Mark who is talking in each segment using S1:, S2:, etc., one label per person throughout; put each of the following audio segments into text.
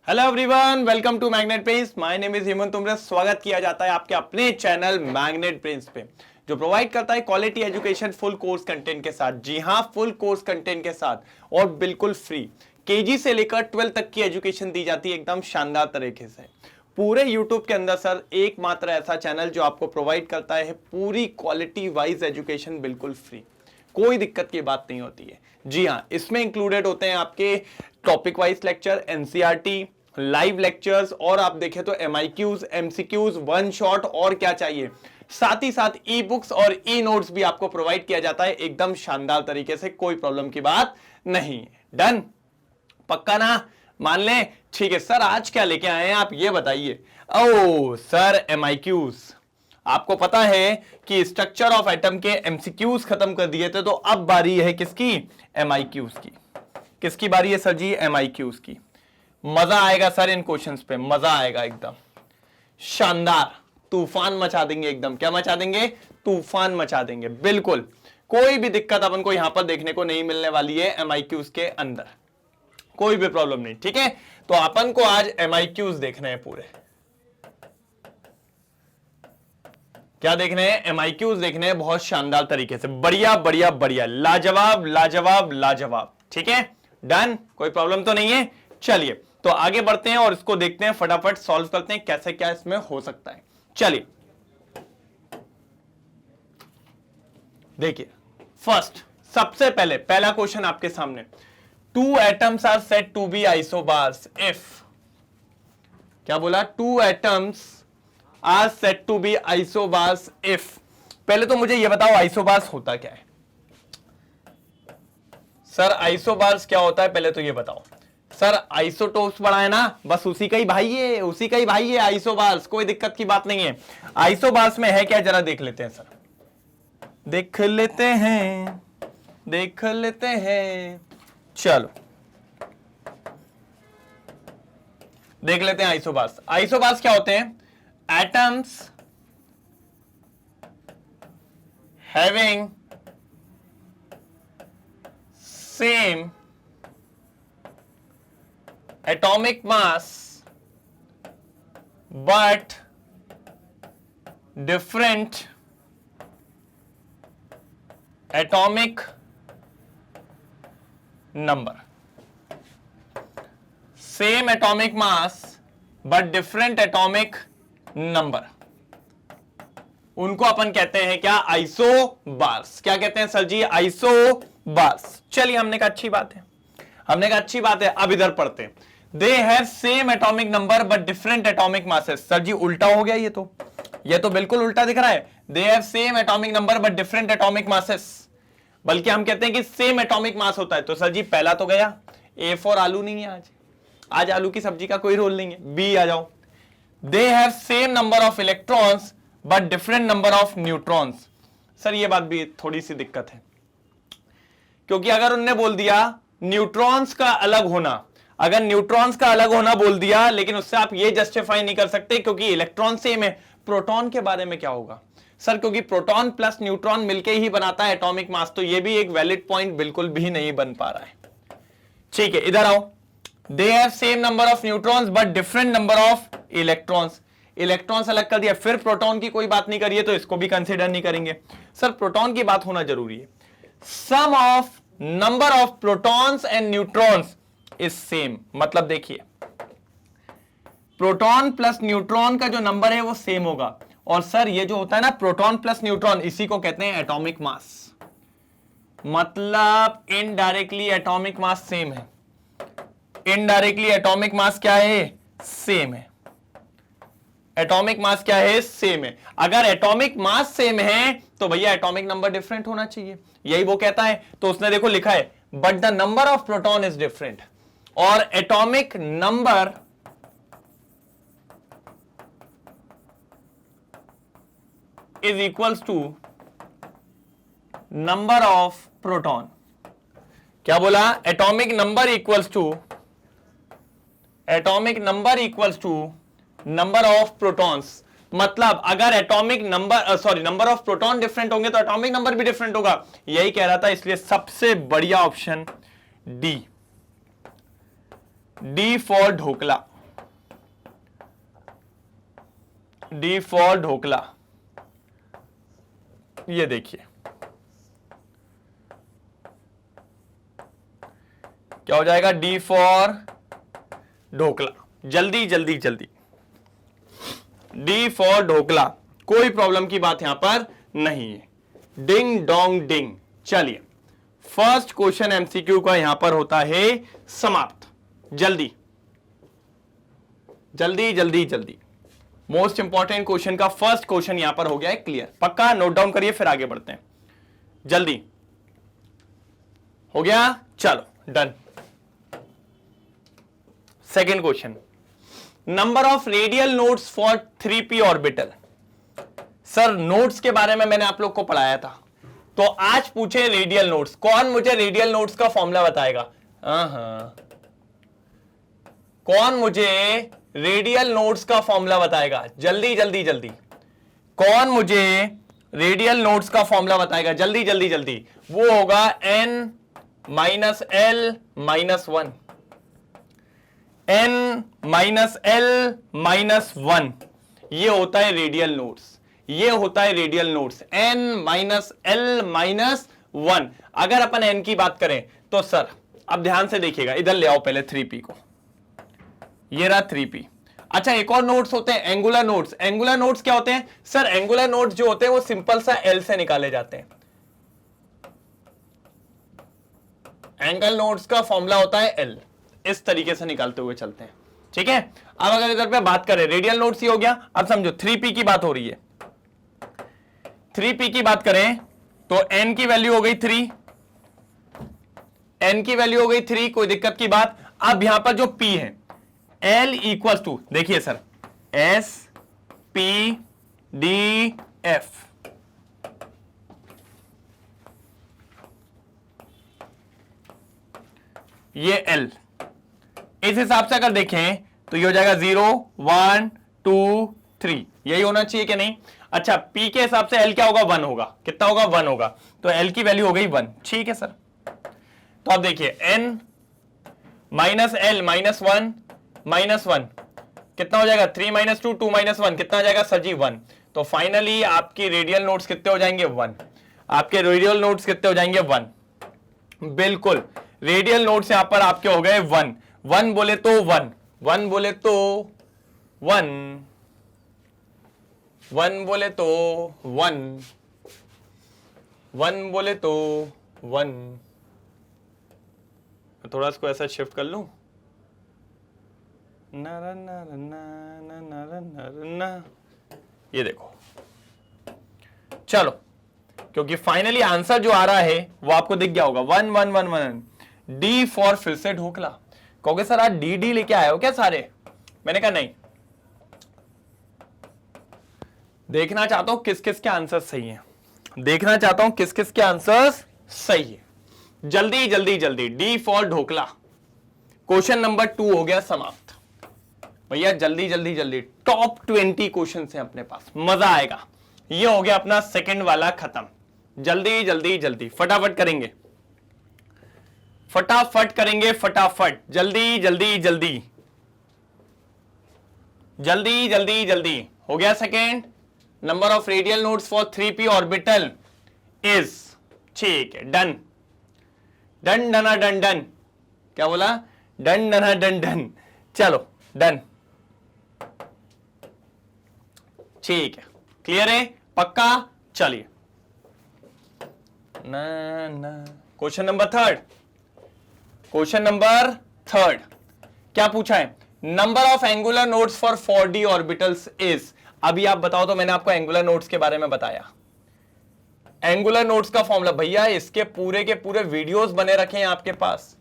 S1: Hello everyone, welcome to magnet prince. My name is Hemant Tumre. स्वागत किया जाता है आपके अपने चैनल मैग्नेट प्रिंस पे, जो प्रोवाइड करता है quality education full course content के साथ। जी हाँ, फुल कोर्स कंटेंट के साथ और बिल्कुल फ्री। केजी से लेकर 12 तक की एजुकेशन दी जाती है एकदम शानदार तरीके से। पूरे यूट्यूब के अंदर सर एकमात्र ऐसा चैनल जो आपको प्रोवाइड करता है पूरी क्वालिटी वाइज एजुकेशन बिल्कुल फ्री। कोई दिक्कत की बात नहीं होती है। जी हाँ, इसमें इंक्लूडेड होते हैं आपके topic wise lecture, NCERT, live lectures और आप देखें तो एमआईक्यूज, एमसीक्यूज, वन शॉट और क्या चाहिए। साथ ही साथ ई बुक्स और ई नोट्स भी आपको प्रोवाइड किया जाता है एकदम शानदार तरीके से। कोई प्रॉब्लम की बात नहीं। डन? पक्का ना? मान लें? ठीक है सर, आज क्या लेके आए हैं आप ये बताइए। ओ सर, एमआईक्यूज। आपको पता है कि स्ट्रक्चर ऑफ एटम के एमसीक्यूज खत्म कर दिए थे, तो अब बारी है किसकी? एमआईक्यूज की। किसकी बारी है सर जी? एमआईक्यूज की। मजा आएगा सर इन क्वेश्चंस पे, मजा आएगा एकदम शानदार। तूफान मचा देंगे एकदम। क्या मचा देंगे? तूफान मचा देंगे। बिल्कुल कोई भी दिक्कत अपन को यहां पर देखने को नहीं मिलने वाली है एमआईक्यूज के अंदर। कोई भी प्रॉब्लम नहीं। ठीक है, तो अपन को आज एमआईक्यूज देखने हैं पूरे। क्या देखने हैं? एमआईक्यूज देखने हैं बहुत शानदार तरीके से। बढ़िया बढ़िया बढ़िया, लाजवाब लाजवाब लाजवाब। ठीक है, डन? कोई प्रॉब्लम तो नहीं है। चलिए तो आगे बढ़ते हैं और इसको देखते हैं, फटाफट सॉल्व करते हैं कैसे क्या इसमें हो सकता है। चलिए देखिए, फर्स्ट सबसे पहले पहला क्वेश्चन आपके सामने। Two atoms are said to be isobars if. क्या बोला? Two atoms are said to be isobars if. पहले तो मुझे यह बताओ आइसोबार्स होता क्या है सर? आइसोबार्स क्या होता है पहले तो ये बताओ सर। आइसोटोप्स पढ़ा है ना, बस उसी का ही भाई है, उसी का ही भाई है आइसोबार्स। कोई दिक्कत की बात नहीं है। आइसोबार्स में है क्या जरा देख लेते हैं सर। देख लेते हैं, देख लेते हैं। चलो देख लेते हैं आइसोबार्स। आइसोबार्स क्या होते हैं? Atoms having same atomic mass but different atomic number. Same atomic mass but different atomic number. उनको अपन कहते हैं क्या? आइसोबार्स। क्या कहते हैं सर जी? आइसोबार्स। चलिए, हमने कहा अच्छी बात है, हमने कहा अच्छी बात है। अब इधर पढ़ते हैं। They have same atomic number but different atomic masses. Sir ji उल्टा हो गया ये तो बिल्कुल उल्टा दिख रहा है। दे have same atomic number but different atomic masses. बल्कि हम कहते हैं कि सेम एटॉमिक मास होता है। तो सर जी पहला तो गया। ए फॉर आलू नहीं है आज आलू की सब्जी का कोई रोल नहीं है। बी आ जाओ। दे have same number of electrons but different number of neutrons. Sir ये बात भी थोड़ी सी दिक्कत है, क्योंकि अगर उनने बोल दिया न्यूट्रॉन्स का अलग होना, अगर न्यूट्रॉन्स का अलग होना बोल दिया, लेकिन उससे आप ये जस्टिफाई नहीं कर सकते क्योंकि इलेक्ट्रॉन सेम है। प्रोटॉन के बारे में क्या होगा सर? क्योंकि प्रोटॉन प्लस न्यूट्रॉन मिलके ही बनाता है एटॉमिक मास। तो ये भी एक वैलिड पॉइंट बिल्कुल भी नहीं बन पा रहा है। ठीक है, इधर आओ। दे have same number of neutrons but different number of electrons. Electrons अलग कर दिया, फिर प्रोटॉन की कोई बात नहीं करिए तो इसको भी कंसिडर नहीं करेंगे। सर प्रोटॉन की बात होना जरूरी है। Sum of number of protons and neutrons is same. मतलब देखिए, प्रोटॉन प्लस न्यूट्रॉन का जो नंबर है वो सेम होगा। और सर ये जो होता है ना प्रोटॉन प्लस न्यूट्रॉन, इसी को कहते हैं एटॉमिक मास। मतलब इनडायरेक्टली एटॉमिक मास सेम है। इनडायरेक्टली एटॉमिक मास क्या है? सेम है। एटॉमिक मास क्या है? सेम है। अगर एटॉमिक मास सेम है तो भैया एटॉमिक नंबर डिफरेंट होना चाहिए, यही वो कहता है। तो उसने देखो लिखा है but the number of proton is different, और atomic number is equals to number of proton. क्या बोला? Atomic number equals to number of protons. मतलब अगर atomic number number of proton different होंगे तो एटॉमिक नंबर भी डिफरेंट होगा। यही कह रहा था, इसलिए सबसे बढ़िया option D for dhokla. D for dhokla, ये देखिए क्या हो जाएगा, डी फॉर ढोकला। जल्दी जल्दी जल्दी, डी फॉर ढोकला, कोई प्रॉब्लम की बात यहां पर नहीं है। Ding dong ding. चलिए फर्स्ट क्वेश्चन एमसीक्यू का यहां पर होता है समाप्त। जल्दी जल्दी जल्दी जल्दी, मोस्ट इंपॉर्टेंट क्वेश्चन का फर्स्ट क्वेश्चन यहां पर हो गया है क्लियर। पक्का नोट डाउन करिए, फिर आगे बढ़ते हैं। जल्दी हो गया, चलो done. Second question, number of radial nodes for 3p orbital. Sir nodes के बारे में मैंने आप लोग को पढ़ाया था, तो आज पूछे रेडियल नोड्स। कौन मुझे रेडियल नोड्स का फॉर्मूला बताएगा? कौन मुझे रेडियल नोड्स का फॉर्मूला बताएगा? जल्दी जल्दी जल्दी, कौन मुझे रेडियल नोड्स का फॉर्मूला बताएगा? जल्दी जल्दी जल्दी। वो होगा n minus L minus 1, n minus L minus 1, ये होता है रेडियल नोड्स। ये होता है radial nodes, n minus L minus 1। अगर अपन n की बात करें तो सर अब ध्यान से देखिएगा, इधर ले आओ पहले 3p को, ये रहा 3p। अच्छा एक और नोड्स होते हैं एंगुलर नोड्स। एंगुलर नोड्स क्या होते हैं सर? एंगुलर नोड्स जो होते हैं वो सिंपल सा l से निकाले जाते हैं। एंगल नोड्स का फॉर्मूला होता है l, इस तरीके से निकालते हुए चलते हैं, ठीक है। अब अगर इधर पे बात करें रेडियल नोड्स ही हो गया। अब समझो 3p की बात हो रही है, 3p की बात करें तो n की वैल्यू हो गई 3, n की वैल्यू हो गई 3, कोई दिक्कत की बात। अब यहां पर जो p है l इक्वल टू, देखिए sir s p d f, ये l। इस हिसाब से अगर देखें तो ये हो जाएगा 0 1 2 3, यही होना चाहिए कि नहीं? अच्छा p के हिसाब से l क्या होगा? 1 होगा। कितना होगा? 1 होगा। तो l की वैल्यू हो गई 1, ठीक है सर। तो अब देखिए n minus L minus 1 minus 1 कितना हो जाएगा? 3 माइनस 2 2 माइनस 1 कितना आ जाएगा सर जी? 1। तो फाइनली आपकी रेडियल नोड्स कितने हो जाएंगे? 1। आपके रेडियल नोड्स कितने हो जाएंगे? 1। बिल्कुल, रेडियल नोड्स यहां पर आपके हो गए 1। 1 बोले तो 1, 1 बोले तो 1, 1 बोले तो 1, 1 बोले तो 1। थोड़ा इसको ऐसा शिफ्ट कर लूं, ना ना ना ना ना ना ना ना, ये देखो। चलो क्योंकि फाइनली आंसर जो आ रहा है वो आपको दिख गया होगा 1 1 1 1। डी फॉर फिर से ढोकला। कहोगे सर आज डी डी लेके आए हो क्या सारे? मैंने कहा नहीं, देखना चाहता हूं किस किस के आंसर सही हैं, देखना चाहता हूं किस किस के आंसर्स सही है। जल्दी जल्दी जल्दी, D for dhokla. Question number 2 हो गया समाप्त। भैया जल्दी जल्दी जल्दी, टॉप 20 क्वेश्चन हैं अपने पास, मजा आएगा। ये हो गया अपना सेकंड वाला खत्म। जल्दी जल्दी जल्दी फटाफट करेंगे, फटाफट करेंगे, फटाफट, जल्दी जल्दी जल्दी जल्दी जल्दी जल्दी। हो गया second. Number of radial nodes for 3p orbital is, ठीक है, डन डन डना डन डन। क्या बोला? डन डना डन डन। चलो डन, ठीक है, क्लियर है, पक्का। चलिए ना ना, क्वेश्चन नंबर 3, क्वेश्चन नंबर 3 क्या पूछा है? Number of angular nodes for 4d orbitals is. अभी आप बताओ तो, मैंने आपको एंगुलर नोड्स के बारे में बताया। एंगुलर नोड्स का फॉर्मूला भैया इसके पूरे के पूरे वीडियोस बने रखे हैं आपके पास,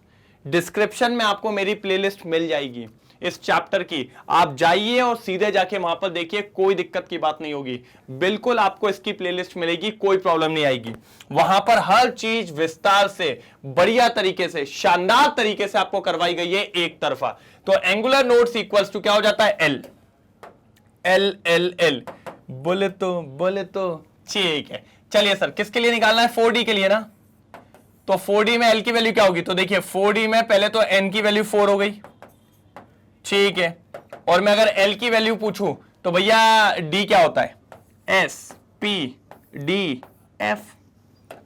S1: डिस्क्रिप्शन में आपको मेरी प्लेलिस्ट मिल जाएगी इस चैप्टर की। आप जाइए और सीधे जाके वहां पर देखिए, कोई दिक्कत की बात नहीं होगी। बिल्कुल आपको इसकी प्लेलिस्ट मिलेगी, कोई प्रॉब्लम नहीं आएगी। वहां पर हर चीज विस्तार से, बढ़िया तरीके से, शानदार तरीके से आपको करवाई गई है एक तरफा। तो एंगुलर नोड्स इक्वल्स टू क्या हो जाता है? L L L L. बोले तो ठीक है। चलिए सर किसके लिए निकालना है? 4d के लिए ना। तो 4d में l की वैल्यू क्या होगी? तो देखिए 4d में पहले तो n की वैल्यू 4 हो गई, ठीक है। और मैं अगर l की वैल्यू पूछूं तो भैया डी क्या होता है, एस पी डी एफ।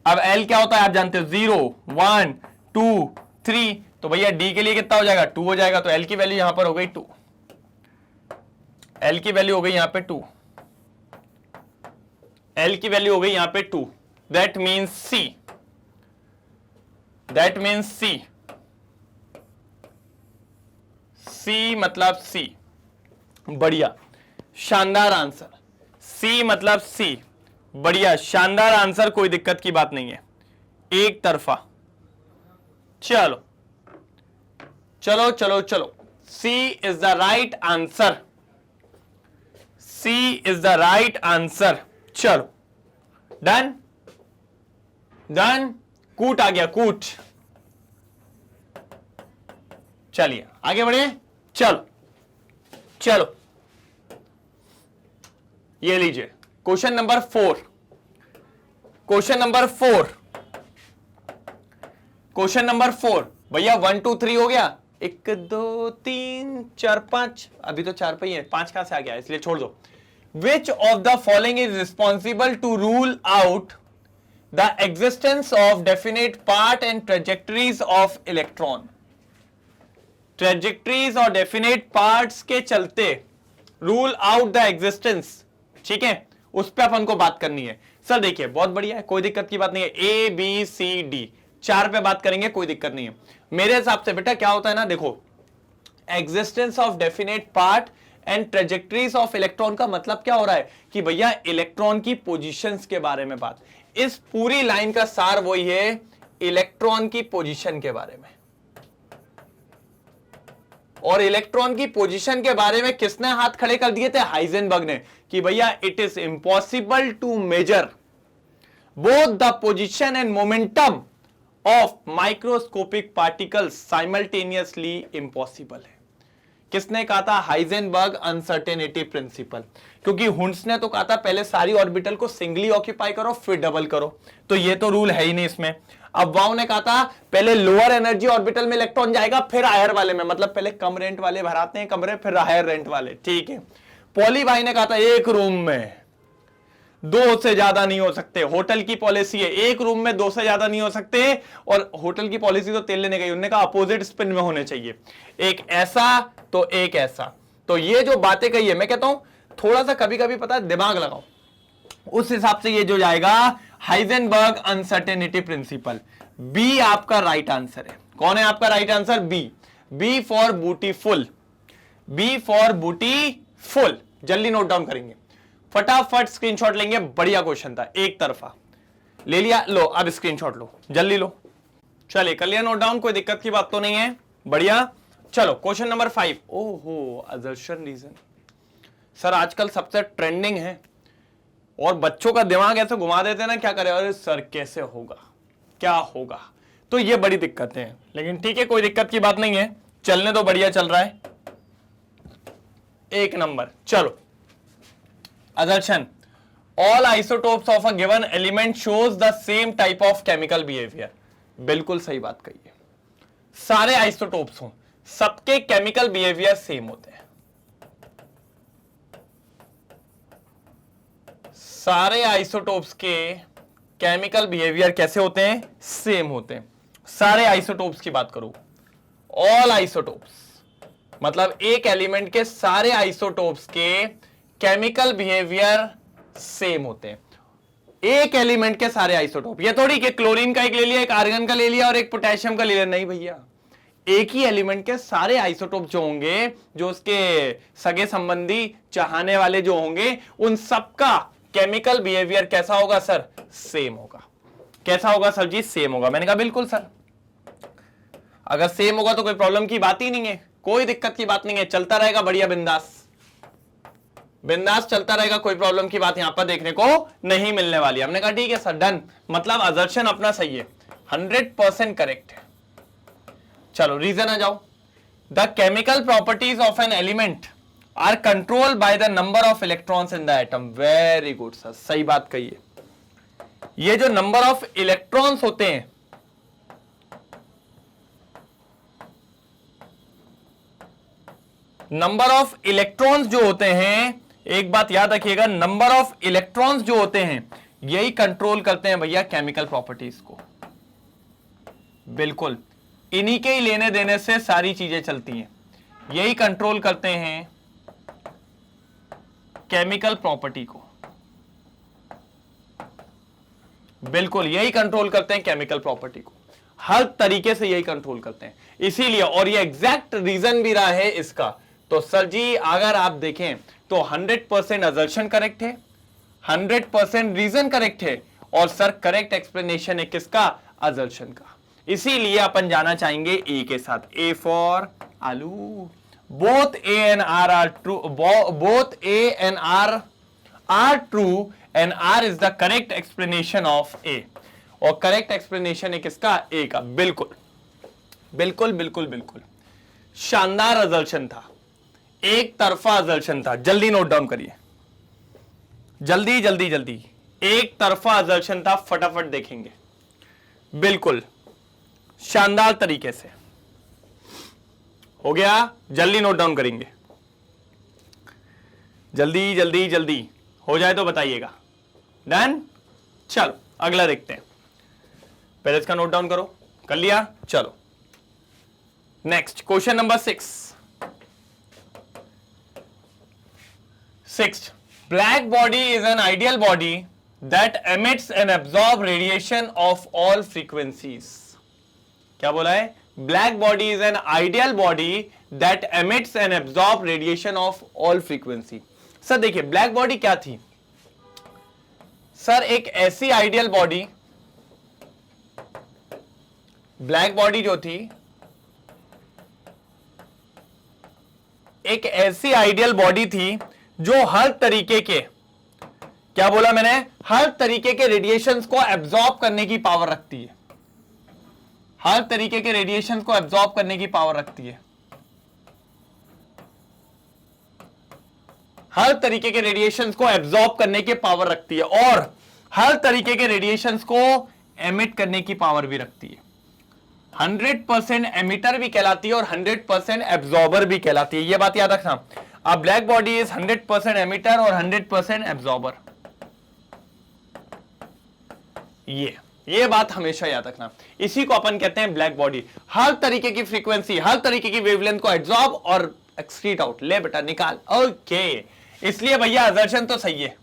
S1: अब एल क्या होता है आप जानते हो, 0 1 2 3, तो भैया डी के लिए कितना हो जाएगा, 2 हो जाएगा। तो एल की वैल्यू यहां पर हो गई 2, एल की वैल्यू हो गई यहां पे 2, एल की वैल्यू हो गई यहां पे 2। That means C, that means C, C मतलब सी। बढ़िया शानदार आंसर, सी मतलब सी। बढ़िया शानदार आंसर, कोई दिक्कत की बात नहीं है, एक तरफा। चलो चलो चलो चलो, C is the right answer, C is the right answer. चलो डन डन, कूट आ गया कूट। चलिए आगे बढ़े, चलो चलो ये लीजिए question number 4, question number 4, question number 4। भैया 1 2 3 हो गया, 1 2 3 4 5, अभी तो 4 पे ही है, 5 कहां से आ गया, इसलिए छोड़ दो। Which of the following is responsible to rule out the existence of definite part and trajectories of electron. Trajectories और डेफिनेट पार्ट्स के चलते रूल आउट द एग्जिस्टेंस, ठीक है, उस पर अपन को बात करनी है। सर देखिए बहुत बढ़िया है, कोई दिक्कत की बात नहीं है, ए बी सी डी 4 पे बात करेंगे, कोई दिक्कत नहीं है। मेरे हिसाब से बेटा क्या होता है ना, देखो existence of definite part and trajectories of electron का मतलब क्या हो रहा है कि भैया इलेक्ट्रॉन की पोजीशंस के बारे में बात। इस पूरी लाइन का सार वही है, इलेक्ट्रॉन की पोजीशन के बारे में। और इलेक्ट्रॉन की पोजीशन के बारे में किसने हाथ खड़े कर दिए थे, हाइजेनबर्ग ने, कि भैया it is impossible to measure both the position and momentum of microscopic particles simultaneously impossible है। किसने कहा था, हाइजेनबर्ग अनसर्टेनिटी प्रिंसिपल। क्योंकि हुंस ने तो कहा था पहले सारी ऑर्बिटल को सिंगली ऑक्यूपाई करो फिर डबल करो, तो ये तो रूल है ही नहीं इसमें। अब वाउ ने कहा था पहले लोअर एनर्जी ऑर्बिटल में इलेक्ट्रॉन जाएगा फिर हायर वाले में, मतलब पहले कम रेंट वाले भराते हैं कमरे फिर हायर रेंट वाले, ठीक है। पॉली भाई ने कहा था एक रूम में 2 से ज्यादा नहीं हो सकते, होटल की पॉलिसी है एक रूम में 2 से ज्यादा नहीं हो सकते, और होटल की पॉलिसी तो तेल लेने गई, उन्होंने कहा अपोजिट स्पिन में होने चाहिए, एक ऐसा तो एक ऐसा। तो ये जो बातें कही है, मैं कहता हूं थोड़ा सा कभी कभी पता है दिमाग लगाओ, उस हिसाब से ये जो जाएगा हाइजेनबर्ग अनसर्टेनिटी प्रिंसिपल। बी आपका राइट आंसर है। कौन है आपका right answer, B, B for beautiful, B for beautiful. जल्दी नोट डाउन करेंगे, फटाफट स्क्रीनशॉट लेंगे, बढ़िया क्वेश्चन था, एक तरफा ले लिया, लो अब स्क्रीनशॉट लो, जल्दी लो। चलिए कर लिया नोट डाउन, कोई दिक्कत की बात तो नहीं है, बढ़िया। चलो क्वेश्चन नंबर 5। ओहो असर्शन रीजन, सर आजकल सबसे ट्रेंडिंग है और बच्चों का दिमाग ऐसे घुमा देते हैं ना, क्या करें, अरे सर कैसे होगा क्या होगा, तो ये बड़ी दिक्कतें हैं, लेकिन ठीक है कोई दिक्कत की बात नहीं है, चलने तो बढ़िया चल रहा है, एक नंबर। चलो assertion, all isotopes of a given element shows the same type of chemical behavior। बिल्कुल सही बात कही है, सारे आइसोटोप्स हों सबके केमिकल बिहेवियर सेम होते हैं, सारे आइसोटोप्स के केमिकल बिहेवियर कैसे होते हैं, सेम होते हैं। सारे आइसोटोप्स की बात करूं, ऑल आइसोटोप्स मतलब एक एलिमेंट के सारे आइसोटोप्स के केमिकल बिहेवियर सेम होते हैं, एक एलिमेंट के सारे आइसोटोप। ये थोड़ी कि क्लोरीन का एक ले लिया, एक आर्गन का ले लिया और एक पोटेशियम का ले लिया, नहीं भैया, एक ही एलिमेंट के सारे आइसोटोप जो होंगे, जो उसके सगे संबंधी चाहने वाले जो होंगे, उन सबका केमिकल बिहेवियर कैसा होगा सर, सेम होगा। कैसा होगा सर जी, सेम होगा। मैंने कहा बिल्कुल सर, अगर सेम होगा तो कोई प्रॉब्लम की बात ही नहीं है, कोई दिक्कत की बात नहीं है, चलता रहेगा बढ़िया बिंदास, बिंदास चलता रहेगा, कोई प्रॉब्लम की बात यहां पर देखने को नहीं मिलने वाली। हमने कहा ठीक है सर डन, मतलब असर्शन अपना सही है, 100% करेक्ट है। चलो रीजन आ जाओ, the chemical properties of an element are controlled by the number of electrons in the atom. Very good sir, सही बात कही है। ये जो नंबर ऑफ इलेक्ट्रॉन्स होते हैं, नंबर ऑफ इलेक्ट्रॉन्स जो होते हैं, एक बात याद रखिएगा, नंबर ऑफ इलेक्ट्रॉन्स जो होते हैं यही कंट्रोल करते हैं भैया केमिकल प्रॉपर्टीज को। बिल्कुल, इन्हीं के ही लेने देने से सारी चीजें चलती हैं, यही कंट्रोल करते हैं केमिकल प्रॉपर्टी को। बिल्कुल, यही कंट्रोल करते हैं केमिकल प्रॉपर्टी को, हर तरीके से यही कंट्रोल करते हैं। इसीलिए, और ये एग्जैक्ट रीजन भी रहा है इसका। तो सर जी अगर आप देखें तो 100% असर्शन करेक्ट है, 100% रीजन करेक्ट है, और सर करेक्ट एक्सप्लेनेशन है किसका? असर्शन का। इसीलिए अपन जाना चाहेंगे ए के साथ, ए फॉर आलू। Both A and R are true, both A and R are true and R is the correct explanation of A. और करेक्ट एक्सप्लेनेशन है किसका? ए का। बिल्कुल बिल्कुल बिल्कुल बिल्कुल, शानदार असर्शन था, एक तरफा असर्शन था। जल्दी नोट डाउन करिए, जल्दी जल्दी जल्दी, एक तरफा असर्शन था, फटाफट देखेंगे। बिल्कुल शानदार तरीके से हो गया, जल्दी नोट डाउन करेंगे, जल्दी जल्दी जल्दी हो जाए तो बताइएगा। डन, चलो अगला देखते हैं। पहले इसका नोट डाउन करो, कर लिया? चलो next question number 6। Black body is an ideal body that emits and absorbs radiation of all frequencies. क्या बोला है? Black body is an ideal body that emits and absorbs radiation of all frequency. Sir देखिए black body क्या थी? Sir एक ऐसी ideal body, black body जो थी एक ऐसी आइडियल बॉडी थी जो हर तरीके के, क्या बोला मैंने? हर तरीके के रेडिएशंस को एब्जॉर्ब करने की पावर रखती है, हर तरीके के रेडिएशंस को एब्जॉर्ब करने की पावर रखती है, हर तरीके के रेडिएशंस को एब्जॉर्ब करने की पावर रखती है, और हर तरीके के रेडिएशंस को एमिट करने की पावर भी रखती है। 100% एमिटर भी कहलाती है और 100% एब्जॉर्बर भी कहलाती है, यह बात याद रखना। अब ब्लैक बॉडी इज 100% एमिटर और 100% एब्जॉर्बर, ये बात हमेशा याद रखना। इसी को अपन कहते हैं ब्लैक बॉडी, हर तरीके की फ्रीक्वेंसी, हर तरीके की वेवलेंथ को एब्जॉर्ब और एक्सक्रीट आउट, ले बेटा निकाल। ओके, इसलिए भैया असर्शन तो सही है,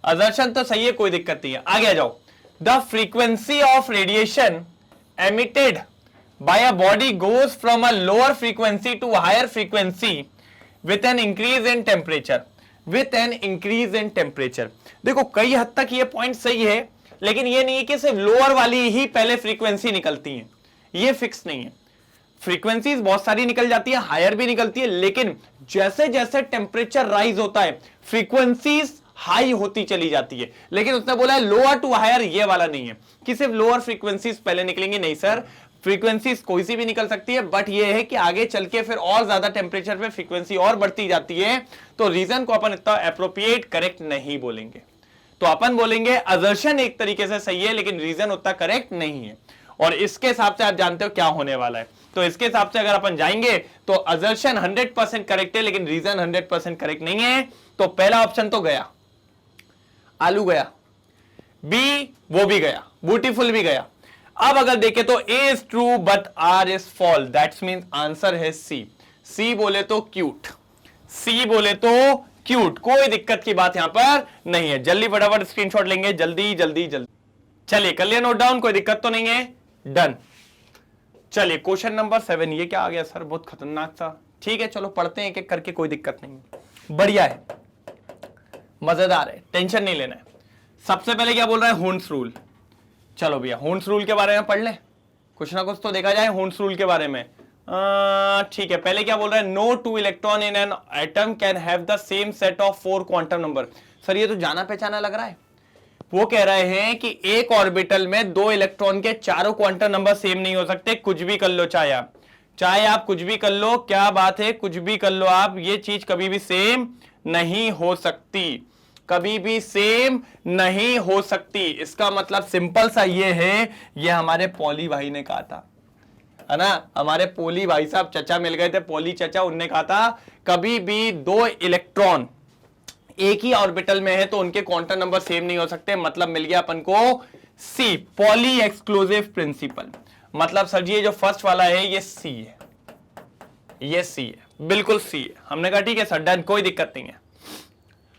S1: असर्शन तो सही है, कोई दिक्कत नहीं है। आगे आ जाओ। The frequency of radiation emitted by a body goes from a lower frequency to a higher frequency with an increase in temperature, with an increase in temperature। देखो कई हद तक ये पॉइंट सही है, लेकिन ये नहीं है कि सिर्फ लोअर वाली ही पहले फ्रीक्वेंसी निकलती है, ये फिक्स नहीं है। फ्रीक्वेंसीज बहुत सारी निकल जाती है, हायर भी निकलती है, लेकिन जैसे जैसे टेम्परेचर राइज होता है फ्रीक्वेंसीज हाई होती चली जाती है। लेकिन उसने बोला है लोअर टू हायर, ये वाला नहीं है कि सिर्फ लोअर फ्रीक्वेंसीज पहले निकलेंगी, नहीं सर, फ्रीक्वेंसीज कोई सी भी निकल सकती है, बट ये है कि आगे चल के फिर और ज्यादा टेम्परेचर पे फ्रीक्वेंसी और बढ़ती जाती है। तो रीजन को अपन इतना एप्रोप्रिएट करेक्ट नहीं बोलेंगे, तो अपन बोलेंगे असर्शन एक तरीके से सही है, लेकिन रीजन उतना करेक्ट नहीं है। और इसके हिसाब से आप जानते हो क्या होने वाला है। तो इसके हिसाब से अगर अपन जाएंगे तो असर्शन 100% करेक्ट है, लेकिन रीजन 100% करेक्ट नहीं है। तो पहला ऑप्शन तो गया, आलू गया, बी वो भी गया, ब्यूटीफुल भी गया। अब अगर देखें तो A is true but R is false, that's mean answer है सी। सी बोले तो क्यूट, सी बोले तो क्यूट, कोई दिक्कत की बात यहां पर नहीं है। जल्दी फटाफट स्क्रीनशॉट लेंगे, जल्दी जल्दी जल्दी। चलिए कर लिया नोट डाउन, कोई दिक्कत तो नहीं है, डन। चलिए क्वेश्चन नंबर 7, ये क्या आ गया सर, बहुत खतरनाक सा। ठीक है चलो पढ़ते हैं एक एक करके, कोई दिक्कत नहीं है, बढ़िया है, मजेदार है, टेंशन नहीं लेना है। सबसे पहले क्या बोल रहा है? हून्स रूल। चलो भैया हून्स रूल के बारे में पढ़ ले, कुछ ना कुछ तो देखा जाए हून्स रूल के बारे में। ठीक है, पहले क्या बोल रहा है? No two electron in an atom can have the same set of 4 quantum number. Sir ये तो जाना पहचाना लग रहा है। वो कह रहे हैं कि एक ऑर्बिटल में 2 इलेक्ट्रॉन के चारों क्वांटम नंबर सेम नहीं हो सकते, कुछ भी कर लो, चाहे आप कुछ भी कर लो, क्या बात है, कुछ भी कर लो आप, ये चीज कभी भी सेम नहीं हो सकती, कभी भी सेम नहीं हो सकती। इसका मतलब सिंपल सा ये है, ये हमारे पॉली भाई ने कहा था। है ना, हमारे पोली भाई साहब चचा मिल गए थे, पोली चचा, उनने कहा था कभी भी दो इलेक्ट्रॉन एक ही ऑर्बिटल में है तो उनके क्वांटम नंबर सेम नहीं हो सकते। मतलब मिल गया अपन को सी, पॉली एक्सक्लूसिव प्रिंसिपल। मतलब सर जी ये जो फर्स्ट वाला है ये सी है, ये सी है, बिल्कुल सी है। हमने कहा ठीक है सर, डन, कोई दिक्कत नहीं है।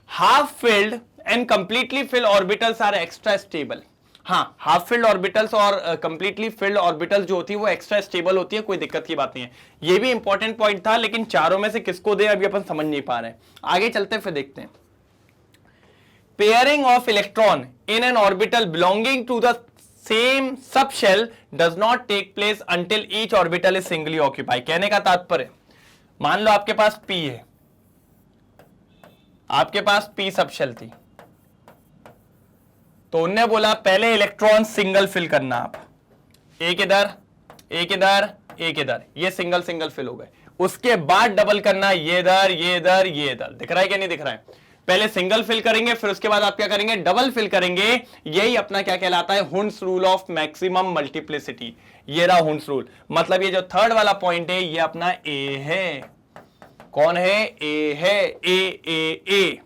S1: Half filled and completely filled orbitals are extra stable. हाँ, हाफ फिल्ड ऑर्बिटल्स और कंप्लीटली फिल्ड ऑर्बिटल्स जो होती है वो एक्स्ट्रा स्टेबल होती है, कोई दिक्कत की बात नहीं है। ये भी इंपॉर्टेंट पॉइंट था, लेकिन चारों में से किसको दे अभी अपन समझ नहीं पा रहे हैं। आगे चलते फिर देखते हैं। Pairing of electron in an orbital belonging to the same sub shell does not take place until each orbital is singly occupy. कहने का तात्पर्य, मान लो आपके पास पी है, आपके पास पी सब शेल थी, तो उनने बोला पहले इलेक्ट्रॉन सिंगल फिल करना, आप एक इधर एक इधर एक इधर, ये सिंगल सिंगल फिल हो गए। उसके बाद डबल करना, ये इधर ये इधर ये इधर। दिख रहा है कि नहीं दिख रहा है? पहले सिंगल फिल करेंगे, फिर उसके बाद आप क्या करेंगे, डबल फिल करेंगे। यही अपना क्या कहलाता है, हुंस रूल ऑफ मैक्सिमम मल्टीप्लिसिटी। ये रहा हुंस रूल। मतलब ये जो थर्ड वाला पॉइंट है ये अपना ए है। कौन है? ए है। ए ए ए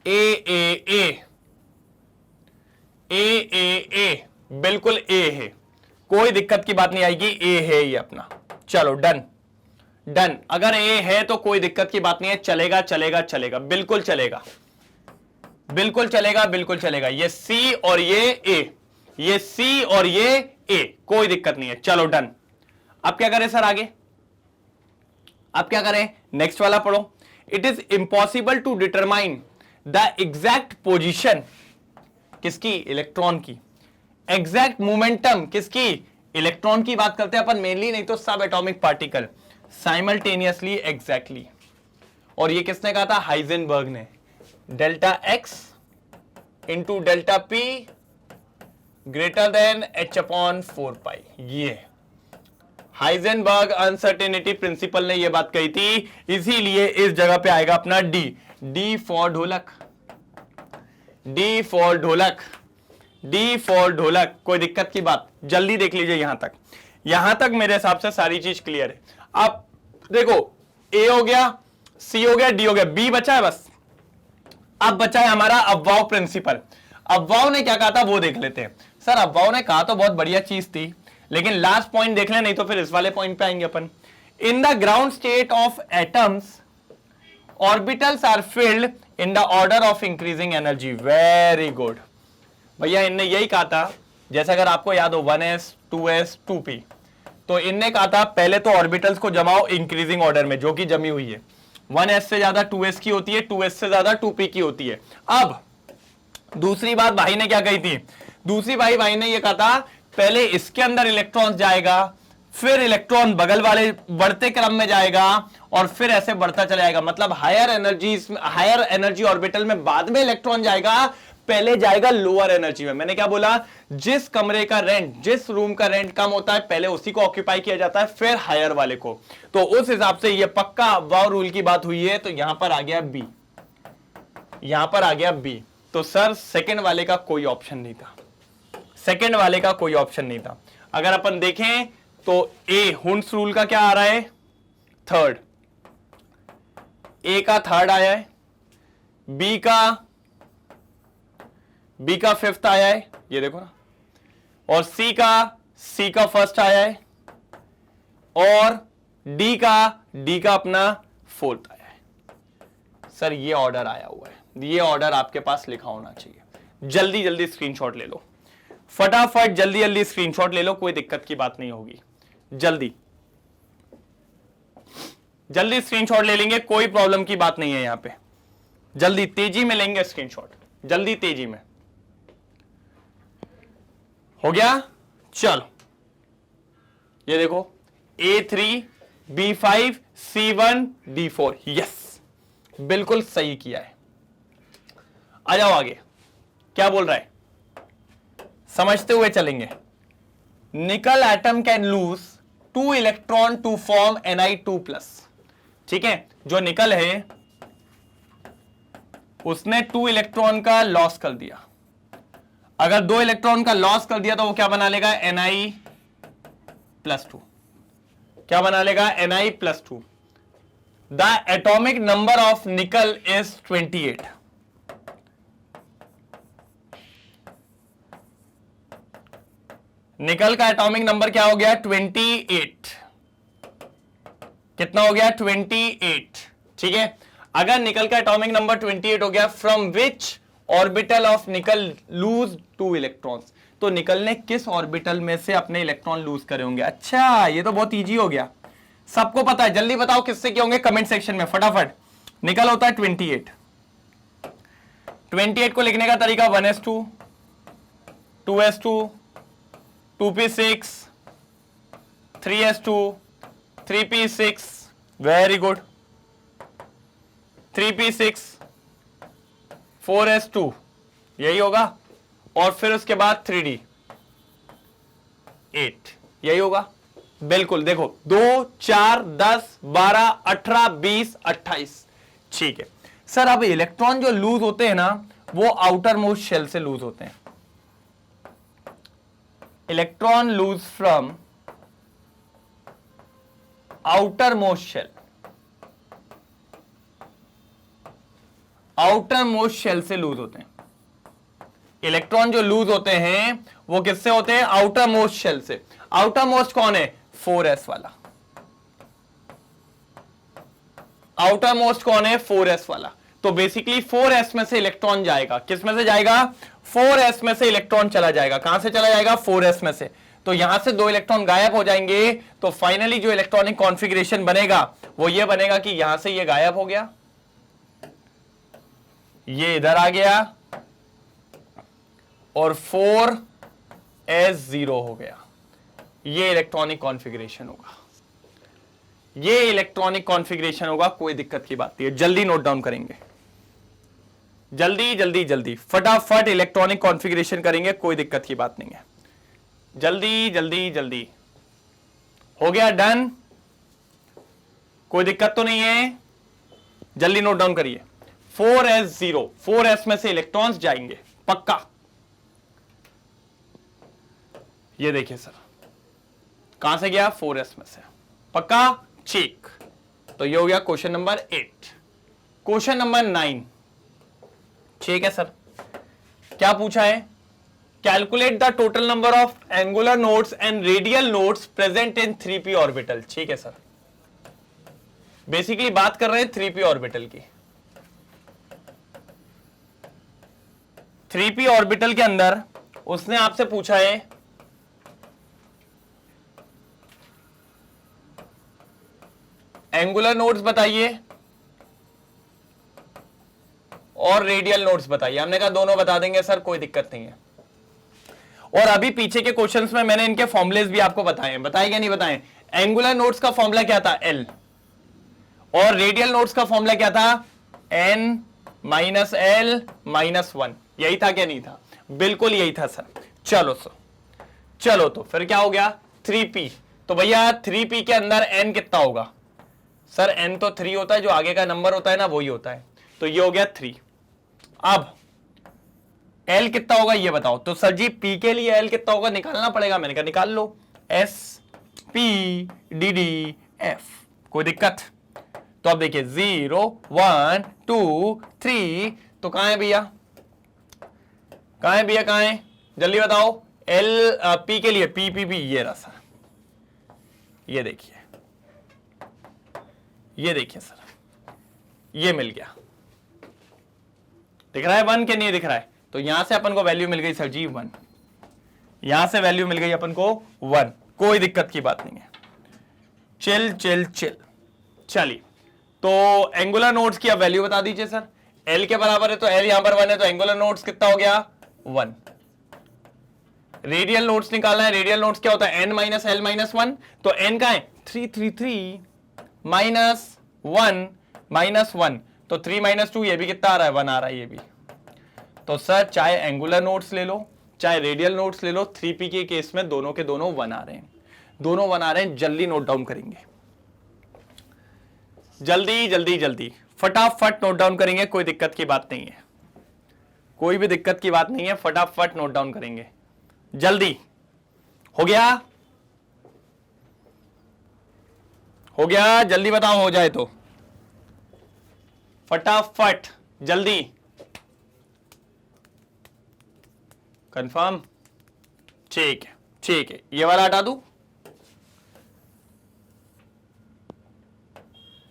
S1: ए ए ए ए ए ए, बिल्कुल ए है, कोई दिक्कत की बात नहीं आएगी, ए है ये अपना। चलो डन डन, अगर ए है तो कोई दिक्कत की बात नहीं है, चलेगा चलेगा चलेगा, बिल्कुल चलेगा, बिल्कुल चलेगा, बिल्कुल चलेगा। ये सी और ये ए, ये सी और ये ए, कोई दिक्कत नहीं है। चलो डन। अब क्या करें सर आगे? अब क्या करें? नेक्स्ट वाला पढ़ो। It is impossible to determine the exact position किसकी? इलेक्ट्रॉन की। एग्जैक्ट मोमेंटम किसकी? इलेक्ट्रॉन की बात करते हैं अपन मेनली, नहीं तो सब एटॉमिक पार्टिकल साइमल्टेनियसली एग्जैक्टली। और ये किसने कहा था? हाइजेनबर्ग ने। Delta X into delta P greater than H upon 4 pi. ये हाइजेनबर्ग अनसर्टेनिटी प्रिंसिपल ने ये बात कही थी, इसीलिए इस जगह पे आएगा अपना डी। डी फॉर ढोलक, डी फॉर ढोलक, डी फॉर ढोलक। कोई दिक्कत की बात? जल्दी देख लीजिए यहां तक, यहां तक मेरे हिसाब से सारी चीज क्लियर है। अब देखो, ए हो गया, सी हो गया, डी हो गया, बी बचा है बस। अब बचा है हमारा अब्वाव प्रिंसिपल। अब्वाव ने क्या कहा था वो देख लेते हैं। सर अब्वाव ने कहा तो बहुत बढ़िया चीज थी, लेकिन लास्ट पॉइंट देख ले, नहीं तो फिर इस वाले पॉइंट पे आएंगे अपन। In the ground state of atoms orbitals are filled in the order of increasing energy. Very good भैया, इनने यही कहा था। जैसे अगर आपको याद हो 1s 2s 2p, तो इनने कहा था पहले तो ऑर्बिटल्स को जमाओ इंक्रीजिंग ऑर्डर में, जो कि जमी हुई है। 1s से ज्यादा 2s की होती है, 2s से ज्यादा 2p की होती है। अब दूसरी बात भाई ने क्या कही थी? दूसरी भाई ने ये कहा था पहले इसके अंदर इलेक्ट्रॉन जाएगा, फिर इलेक्ट्रॉन बगल वाले बढ़ते क्रम में जाएगा, और फिर ऐसे बढ़ता चला जाएगा। मतलब हायर एनर्जी ऑर्बिटल में बाद में इलेक्ट्रॉन जाएगा, पहले जाएगा लोअर एनर्जी में। मैंने क्या बोला? जिस कमरे का रेंट, जिस रूम का रेंट कम होता है, पहले उसी को ऑक्यूपाई किया जाता है, फिर हायर वाले को। तो उस हिसाब से ये पक्का अब्वाव रूल की बात हुई है। तो यहां पर आ गया बी, यहां पर आ गया बी। तो सर सेकंड वाले का कोई ऑप्शन नहीं था, सेकंड वाले का कोई ऑप्शन नहीं था। अगर अपन देखें तो ए हुंस रूल का क्या आ रहा है? थर्ड। ए का थर्ड आया है, बी का फिफ्थ आया है, ये देखो ना, और सी का फर्स्ट आया है, और डी का अपना फोर्थ आया है। सर ये ऑर्डर आया हुआ है, ये ऑर्डर आपके पास लिखा होना चाहिए। जल्दी जल्दी स्क्रीनशॉट ले लो, फटाफट जल्दी जल्दी स्क्रीनशॉट ले लो, कोई दिक्कत की बात नहीं होगी। जल्दी जल्दी स्क्रीनशॉट ले लेंगे, कोई प्रॉब्लम की बात नहीं है यहां पे। जल्दी तेजी में लेंगे स्क्रीनशॉट, जल्दी तेजी में। हो गया? चलो ये देखो, A3 B5 C1 D4, yes बिल्कुल सही किया है। आ जाओ आगे, क्या बोल रहा है समझते हुए चलेंगे। Nickel atom can lose 2 electron to form Ni2+। ठीक है, जो निकल है उसने 2 इलेक्ट्रॉन का लॉस कर दिया। अगर 2 इलेक्ट्रॉन का लॉस कर दिया तो वो क्या बना लेगा? 2। क्या बना लेगा? Ni+2। The atomic number of निकल इज 28। निकल का एटॉमिक नंबर क्या हो गया? 28। कितना हो गया? 28। ठीक है, अगर निकल का एटॉमिक नंबर 28 हो गया, from which orbital of nickel lose 2 electrons, तो निकल ने किस ऑर्बिटल में से अपने इलेक्ट्रॉन लूज करे होंगे? अच्छा, ये तो बहुत इजी हो गया, सबको पता है। जल्दी बताओ किससे किए होंगे कमेंट सेक्शन में फटाफट। निकल होता है 28। 28 को लिखने का तरीका 1s2, 2s2, 2p6, 3s2, 3p6, very good, 3p6, 4s2, यही होगा, और फिर उसके बाद 3d 8, यही होगा। बिल्कुल, देखो 2, 4, 10, 12, 18, 20, 28। ठीक है सर, अब इलेक्ट्रॉन जो लूज होते हैं ना, वो आउटर मोस्ट शेल से लूज होते हैं। Electron lose from outer most shell, outer most shell से लूज होते हैं। इलेक्ट्रॉन जो लूज होते हैं वो किससे होते हैं? आउटर मोस्ट शेल से। आउटर मोस्ट कौन है? 4s वाला। आउटर मोस्ट कौन है? 4s वाला। तो बेसिकली 4s में से इलेक्ट्रॉन जाएगा, किस में से जाएगा? 4s में से इलेक्ट्रॉन चला जाएगा। कहां से चला जाएगा? 4s में से। तो यहां से 2 इलेक्ट्रॉन गायब हो जाएंगे, तो फाइनली जो इलेक्ट्रॉनिक कॉन्फ़िगरेशन बनेगा वो ये बनेगा कि यहां से ये गायब हो गया, ये इधर आ गया, और 4s0 हो गया। ये इलेक्ट्रॉनिक कॉन्फ़िगरेशन होगा, ये इलेक्ट्रॉनिक कॉन्फ़िगरेशन होगा। कोई दिक्कत की बात नहीं है, जल्दी नोट डाउन करेंगे, जल्दी जल्दी जल्दी फटाफट इलेक्ट्रॉनिक कॉन्फ़िगरेशन करेंगे, कोई दिक्कत की बात नहीं है। जल्दी जल्दी जल्दी हो गया, डन, कोई दिक्कत तो नहीं है। जल्दी नोट डाउन करिए, 4s0, 4s में से इलेक्ट्रॉन्स जाएंगे पक्का। ये देखिए सर, कहां से गया? 4s में से, पक्का, चेक। तो ये हो गया क्वेश्चन नंबर 8। क्वेश्चन नंबर 9, ठीक है सर, क्या पूछा है? Calculate the total number of angular nodes and radial nodes present in 3p orbital. ठीक है सर, बेसिकली बात कर रहे हैं 3p ऑर्बिटल की। 3p ऑर्बिटल के अंदर उसने आपसे पूछा है एंगुलर नोड्स बताइए और रेडियल नोड्स बताइए। हमने कहा दोनों बता देंगे सर, कोई दिक्कत नहीं है। और अभी पीछे के क्वेश्चंस में मैंने इनके फॉर्मुलेस भी आपको बताए हैं, बताए क्या नहीं बताए? एंगुलर नोड्स का फॉर्मूला क्या था? L, और रेडियल नोड्स का फॉर्मूला क्या था? N - L - 1। यही था क्या नहीं था? बिल्कुल यही था सर। चलो सर, चलो तो फिर क्या हो गया? 3p। तो भैया 3p के अंदर n कितना होगा? सर n तो 3 होता है, जो आगे का नंबर होता है ना वही होता है। तो ये हो गया 3। अब L कितना होगा ये बताओ। तो सर जी P के लिए L कितना होगा निकालना पड़ेगा। मैंने कहा निकाल लो, S P D D F, कोई दिक्कत? तो अब देखिए 0 1 2 3, तो कहां है भैया? कहां है भैया? कहां है? जल्दी बताओ। P के लिए P ये रहा सर, ये देखिए, ये देखिए सर, ये मिल गया। दिख रहा है 1 के नहीं दिख रहा है? तो यहां से अपन को वैल्यू मिल गई सर जी 1, यहां से वैल्यू मिल गई अपन को 1, कोई दिक्कत की बात नहीं है। Chill chill chill. चलिए, तो एंगुलर नोड्स की अब वैल्यू बता दीजिए सर। L के बराबर है तो L यहां पर 1 है, तो एंगुलर नोड्स कितना हो गया? 1। रेडियल नोड्स निकालना है। रेडियल नोड्स क्या होता है? N - L - 1। तो N का है 333 -1 -1, तो 3 - 2, ये भी कितना आ रहा है? 1 आ रहा है ये भी। तो सर चाहे एंगुलर नोड्स ले लो चाहे रेडियल नोड्स ले लो, 3p के केस में दोनों के दोनों 1 आ रहे हैं, दोनों 1 आ रहे हैं। जल्दी नोट डाउन करेंगे, जल्दी जल्दी जल्दी फटाफट नोट डाउन करेंगे, कोई दिक्कत की बात नहीं है, कोई भी दिक्कत की बात नहीं है, फटाफट नोट डाउन करेंगे। जल्दी हो गया, हो गया, जल्दी बताओ हो जाए तो, फटाफट जल्दी, कंफर्म। ठीक है ठीक है, ये वाला हटा दूं,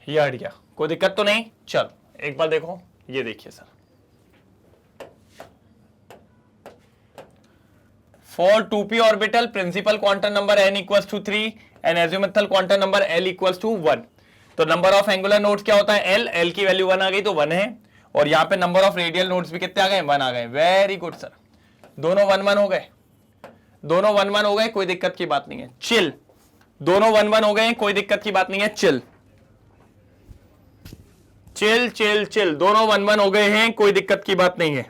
S1: ये हट गया, कोई दिक्कत तो नहीं। चलो एक बार देखो, ये देखिए sir, for 2p orbital principal quantum number n equals to 3 and azimuthal quantum number l equals to 1। तो नंबर ऑफ एंगुलर नोड्स क्या होता है, l की वैल्यू 1 आ गई तो 1 है, और यहां पे नंबर ऑफ रेडियल नोड्स भी कितने आ गए, 1 आ गए। वेरी गुड सर, दोनों 1 1 हो गए, दोनों 1 1 हो गए, कोई दिक्कत की बात नहीं है। चिल, दोनों 1 1 हो गए, कोई दिक्कत की बात नहीं है। चिल चिल चिल चिल, दोनों 1 1 हो गए हैं, कोई दिक्कत की बात नहीं है।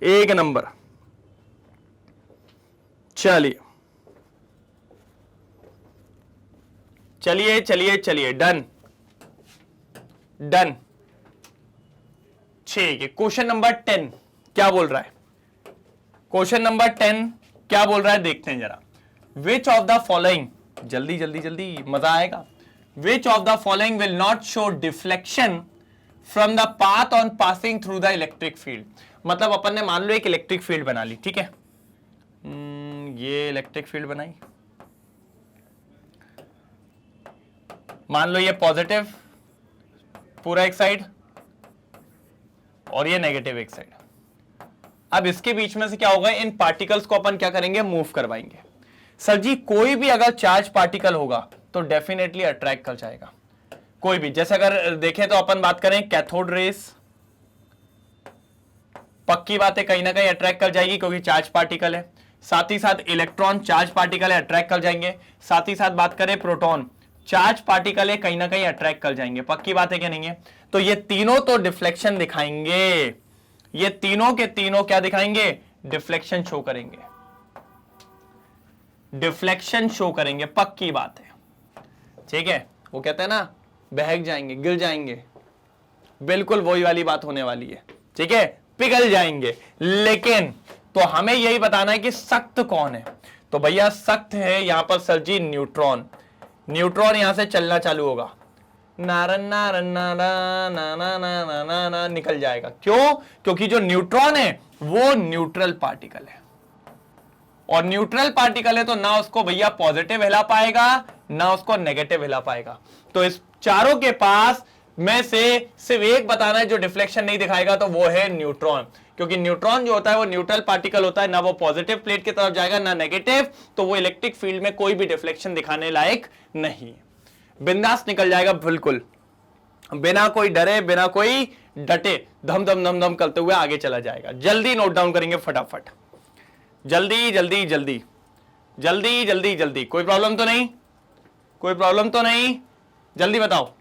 S1: एक नंबर, चलिए चलिए चलिए चलिए, डन डन। ठीक है, क्वेश्चन नंबर 10 क्या बोल रहा है, क्वेश्चन नंबर 10 क्या बोल रहा है, देखते हैं जरा। विच ऑफ द फॉलोइंग, जल्दी जल्दी जल्दी, मजा आएगा। विच of the following will not show deflection from the path on passing through the electric field. मतलब अपन ने मान लो एक इलेक्ट्रिक फील्ड बना ली, ठीक है, ये इलेक्ट्रिक फील्ड बनाई, मान लो ये पॉजिटिव पूरा एक साइड और ये नेगेटिव एक साइड। अब इसके बीच में से क्या होगा, इन पार्टिकल्स को अपन क्या करेंगे, मूव करवाएंगे। सर जी कोई भी अगर चार्ज पार्टिकल होगा तो डेफिनेटली अट्रैक्ट कर जाएगा, कोई भी। जैसे अगर देखें तो अपन बात करें कैथोड रेस, पक्की बात है कहीं ना कहीं अट्रैक्ट कर जाएगी क्योंकि चार्ज पार्टिकल है। साथ ही साथ इलेक्ट्रॉन चार्ज पार्टिकल है, अट्रैक्ट कर जाएंगे। साथ ही साथ बात करें प्रोटॉन, चार्ज पार्टिकल है, कहीं ना कहीं अट्रैक्ट कर जाएंगे। पक्की बात है क्या नहीं है। तो ये तीनों तो डिफ्लेक्शन दिखाएंगे, ये तीनों के तीनों क्या दिखाएंगे, डिफ्लेक्शन शो करेंगे, डिफ्लेक्शन शो करेंगे, पक्की बात है। ठीक है, वो कहते हैं ना बहक जाएंगे, गिर जाएंगे, बिल्कुल वही वाली बात होने वाली है। ठीक है, पिघल जाएंगे। लेकिन तो हमें यही बताना है कि सख्त कौन है। तो भैया सख्त है यहां पर सर जी न्यूट्रॉन। न्यूट्रॉन यहां से चलना चालू होगा, नारन नारन नारा ना ना ना ना ना ना निकल जाएगा। क्यों, क्योंकि जो न्यूट्रॉन है वो न्यूट्रल पार्टिकल है, और न्यूट्रल पार्टिकल है तो ना उसको भैया पॉजिटिव हिला पाएगा ना उसको नेगेटिव हिला पाएगा। तो इस चारों के पास में से सिर्फ एक बताना है जो डिफ्लेक्शन नहीं दिखाएगा, तो वो है न्यूट्रॉन। क्योंकि न्यूट्रॉन जो होता है वो न्यूट्रल पार्टिकल होता है, ना वो पॉजिटिव प्लेट की तरफ जाएगा ना नेगेटिव, तो वो इलेक्ट्रिक फील्ड में कोई भी डिफ्लेक्शन दिखाने लायक नहीं, बिंदास निकल जाएगा बिल्कुल, बिना कोई डरे बिना कोई डटे, धम धम धम धम करते हुए आगे चला जाएगा। जल्दी नोट डाउन करेंगे फटाफट, जल्दी जल्दी जल्दी जल्दी जल्दी जल्दी। कोई प्रॉब्लम तो नहीं, कोई प्रॉब्लम तो नहीं, जल्दी बताओ,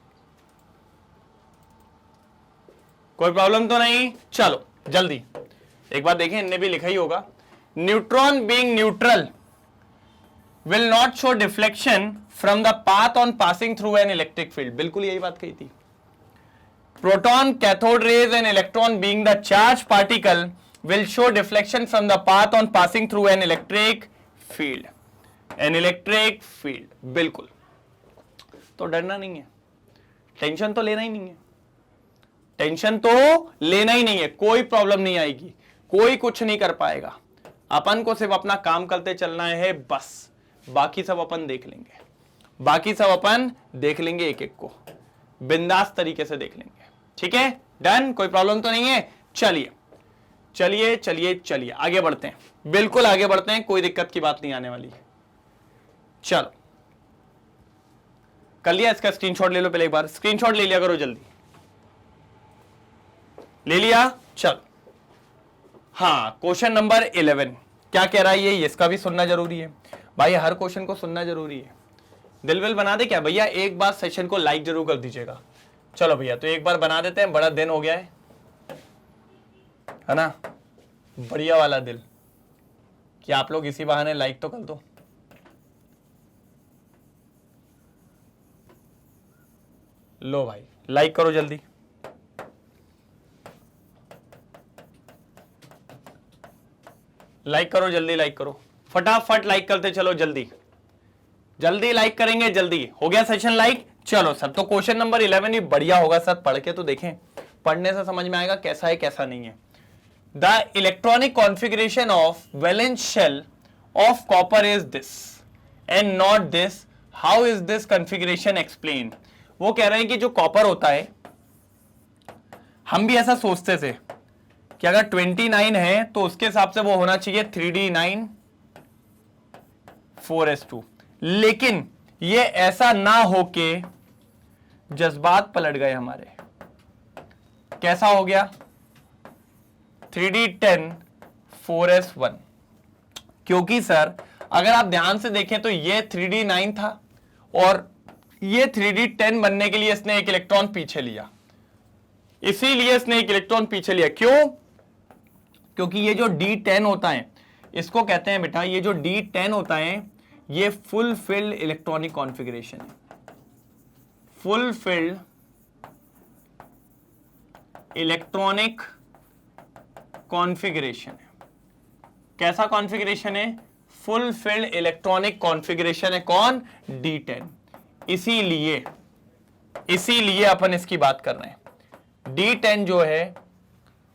S1: कोई प्रॉब्लम तो नहीं। चलो जल्दी एक बार देखें, इनने भी लिखा ही होगा, neutron being neutral will not show deflection from the path on passing through an electric field. बिल्कुल यही बात कही थी। Proton, cathode rays and electron being the charge particle will show deflection from the path on passing through an electric field, an electric field। बिल्कुल, तो डरना नहीं है, टेंशन तो लेना ही नहीं है, टेंशन तो लेना ही नहीं है, कोई प्रॉब्लम नहीं आएगी, कोई कुछ नहीं कर पाएगा। अपन को सिर्फ अपना काम करते चलना है बस, बाकी सब अपन देख लेंगे, बाकी सब अपन देख लेंगे, एक एक को बिंदास तरीके से देख लेंगे। ठीक है, डन, कोई प्रॉब्लम तो नहीं है। चलिए चलिए चलिए चलिए आगे बढ़ते हैं, बिल्कुल आगे बढ़ते हैं, कोई दिक्कत की बात नहीं आने वाली है। चलो कर लिया, इसका स्क्रीनशॉट ले लो, पहले एक बार स्क्रीनशॉट ले लिया करो, जल्दी ले लिया। चलो हाँ, क्वेश्चन नंबर 11 क्या कह रहा है ये, इसका भी सुनना जरूरी है भाई, हर क्वेश्चन को सुनना जरूरी है। दिल विल बना दे क्या भैया, एक बार सेशन को लाइक जरूर कर दीजिएगा। चलो भैया तो एक बार बना देते हैं, बड़ा दिन हो गया है ना, बढ़िया वाला दिल, कि आप लोग इसी बहाने लाइक तो कर दो। लो भाई लाइक करो जल्दी, लाइक करो जल्दी, लाइक करो फटाफट, लाइक करते चलो जल्दी जल्दी लाइक करेंगे, जल्दी हो गया सेशन लाइक। चलो सर, तो क्वेश्चन नंबर 11 भी बढ़िया होगा सर, पढ़ के तो देखें, पढ़ने से समझ में आएगा कैसा है कैसा नहीं है। The electronic configuration of valence shell of copper is this and not this, how is this configuration explain. वो कह रहे हैं कि जो कॉपर होता है, हम भी ऐसा सोचते थे कि अगर 29 है तो उसके हिसाब से वो होना चाहिए 3d9 4s2, लेकिन ये ऐसा ना होके जज्बात पलट गए हमारे। कैसा हो गया 3d10 4s1, क्योंकि सर अगर आप ध्यान से देखें तो ये 3d9 था और ये 3d10 बनने के लिए इसने एक इलेक्ट्रॉन पीछे लिया, इसीलिए इसने एक इलेक्ट्रॉन पीछे लिया। क्यों? क्योंकि ये जो d10 होता है, इसको कहते हैं बेटा, ये जो d10 होता है ये फुल फिल्ड इलेक्ट्रॉनिक कॉन्फ़िगरेशन है, फुल फिल्ड इलेक्ट्रॉनिक कॉन्फ़िगरेशन है। कैसा कॉन्फ़िगरेशन है? फुल फिल्ड इलेक्ट्रॉनिक कॉन्फ़िगरेशन है। कौन? d10। इसीलिए अपन इसकी बात कर रहे हैं। d10 जो है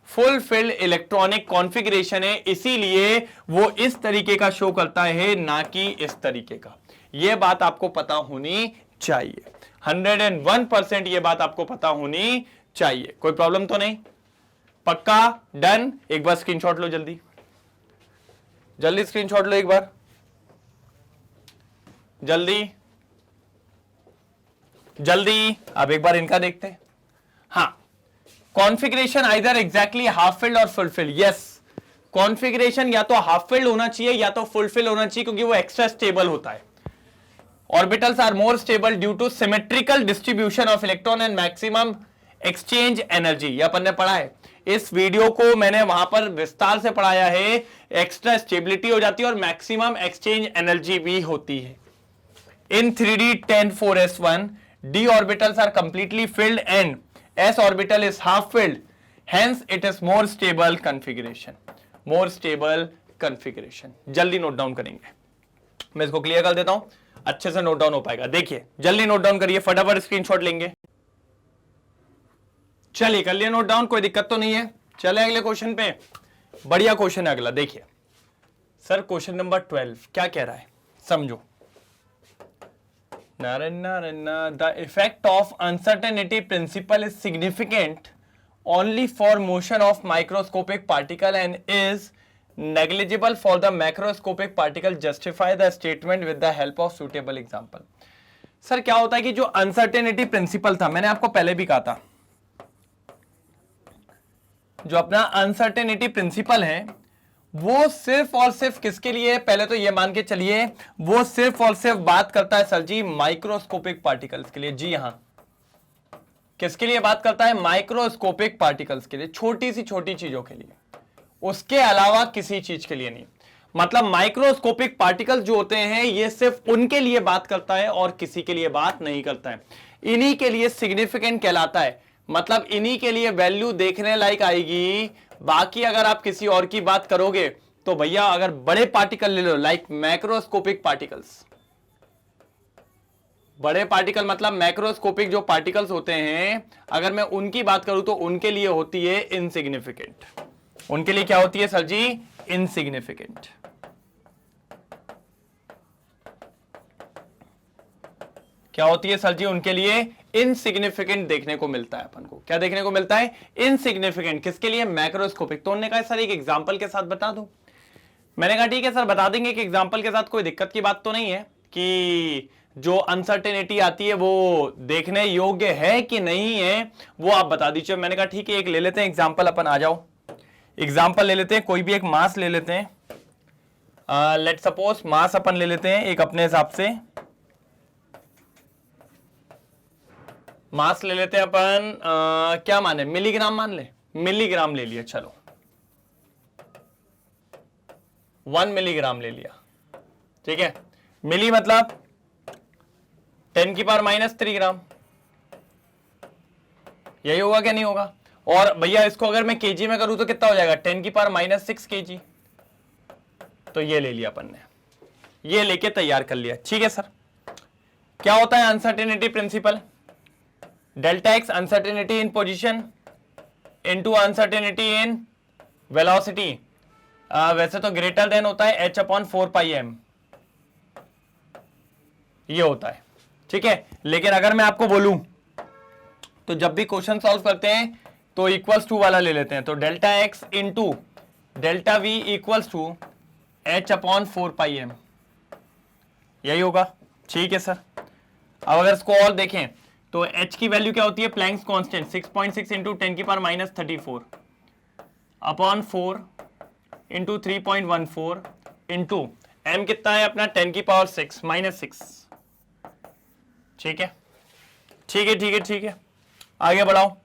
S1: फुल फिल्ड इलेक्ट्रॉनिक कॉन्फ़िगरेशन है, इसीलिए वो इस तरीके का शो करता है, ना कि इस तरीके का। यह बात आपको पता होनी चाहिए, 101% ये बात आपको पता होनी चाहिए। कोई प्रॉब्लम तो नहीं? पक्का? डन? एक बार स्क्रीनशॉट लो, जल्दी जल्दी स्क्रीनशॉट लो एक बार, जल्दी जल्दी। अब एक बार इनका देखते हैं। हाँ, configuration either exactly half filled और फुल फिल्ड। यस, कॉन्फ़िगरेशन या तो हाफ फिल्ड होना चाहिए या तो फुल फिल्ड होना चाहिए, क्योंकि वो एक्स्ट्रा स्टेबल होता है। Orbitals are more stable due to symmetrical distribution of electron and maximum exchange energy. ये अपन ने पढ़ा है, इस वीडियो को मैंने वहां पर विस्तार से पढ़ाया है। एक्स्ट्रा स्टेबिलिटी हो जाती है और मैक्सिमम एक्सचेंज एनर्जी भी होती है। इन 3d10 4s1 d orbitals are completely filled and s orbital is half filled, hence it is more stable configuration, more stable configuration। जल्दी नोट डाउन करेंगे, मैं इसको क्लियर कर देता हूं, अच्छे से नोट डाउन हो पाएगा। देखिए जल्दी नोट डाउन करिए, फटाफट स्क्रीनशॉट लेंगे। चलिए कर लिया नोट डाउन, कोई दिक्कत तो नहीं है। चले अगले क्वेश्चन पे, बढ़िया क्वेश्चन है अगला। देखिए सर क्वेश्चन नंबर 12 क्या कह रहा है, समझो। The effect of uncertainty principle is significant only for motion of microscopic particle and is negligible for the macroscopic particle. Justify the statement with the help of suitable example। Sir क्या होता है कि जो अनसर्टेनिटी प्रिंसिपल था, मैंने आपको पहले भी कहा था, जो अपना अनसर्टेनिटी प्रिंसिपल है वो सिर्फ और सिर्फ किसके लिए? पहले तो ये मान के चलिए वो सिर्फ और सिर्फ बात करता है सर जी माइक्रोस्कोपिक पार्टिकल्स के लिए। जी हां, किसके लिए बात करता है? माइक्रोस्कोपिक पार्टिकल्स के लिए, छोटी सी छोटी चीजों के लिए, उसके अलावा किसी चीज के लिए नहीं। मतलब माइक्रोस्कोपिक पार्टिकल्स जो होते हैं ये सिर्फ उनके लिए बात करता है और किसी के लिए बात नहीं करता है। इन्हीं के लिए सिग्निफिकेंट कहलाता है, मतलब इन्हीं के लिए वैल्यू देखने लायक आएगी। बाकी अगर आप किसी और की बात करोगे तो भैया अगर बड़े पार्टिकल ले लो, लाइक मैक्रोस्कोपिक पार्टिकल्स, बड़े पार्टिकल मतलब मैक्रोस्कोपिक जो पार्टिकल्स होते हैं, अगर मैं उनकी बात करूं तो उनके लिए होती है इनसिग्निफिकेंट। उनके लिए क्या होती है सर जी? इनसिग्निफिकेंट। क्या होती है सर जी? उनके लिए इनसिग्निफिकेंट देखने को मिलता है। अपन को क्या देखने को मिलता है? इनसिग्निफिकेंट। किसके लिए? मैक्रोस्कोपिक। तो उन्होंने कहा सर एक एग्जांपल के साथ बता दो। मैंने कहा ठीक है सर बता देंगे कि एग्जांपल के साथ, कोई दिक्कत की बात तो नहीं है कि जो अनसर्टेनिटी आती है वो देखने योग्य है कि नहीं है वो आप बता दीजिए। मैंने कहा ठीक है एक ले लेते हैं एग्जाम्पल, अपन आ जाओ एग्जाम्पल ले लेते हैं, कोई भी एक मास ले लेते हैं। लेट सपोज मास अपन ले लेते हैं एक अपने हिसाब से, मास ले लेते हैं अपन क्या माने, मिलीग्राम मान ले, मिलीग्राम ले लिया, चलो 1 मिलीग्राम ले लिया, ठीक है। मिली मतलब 10⁻³ ग्राम, यही होगा क्या नहीं होगा? और भैया इसको अगर मैं केजी में करूं तो कितना हो जाएगा? 10⁻⁻6 केजी। तो ये ले लिया अपन ने, ये लेके तैयार कर लिया, ठीक है सर। क्या होता है uncertainty principle? Delta x uncertainty in position into uncertainty in velocity. वैसे तो ग्रेटर देन होता है h/4πm, ये होता है, ठीक है। लेकिन अगर मैं आपको बोलूं तो जब भी क्वेश्चन सॉल्व करते हैं तो इक्वल्स टू वाला ले लेते हैं। तो delta X into delta V equals to h/4πm, यही होगा, ठीक है सर। अब अगर इसको और देखें तो h की वैल्यू क्या होती है? Planck's constant 6.6 into 10⁻34 upon 4 into 3.14 into m कितना है अपना 10⁻6 -6, ठीक है, ठीक है, ठीक है, ठीक है। आगे बढ़ाओ,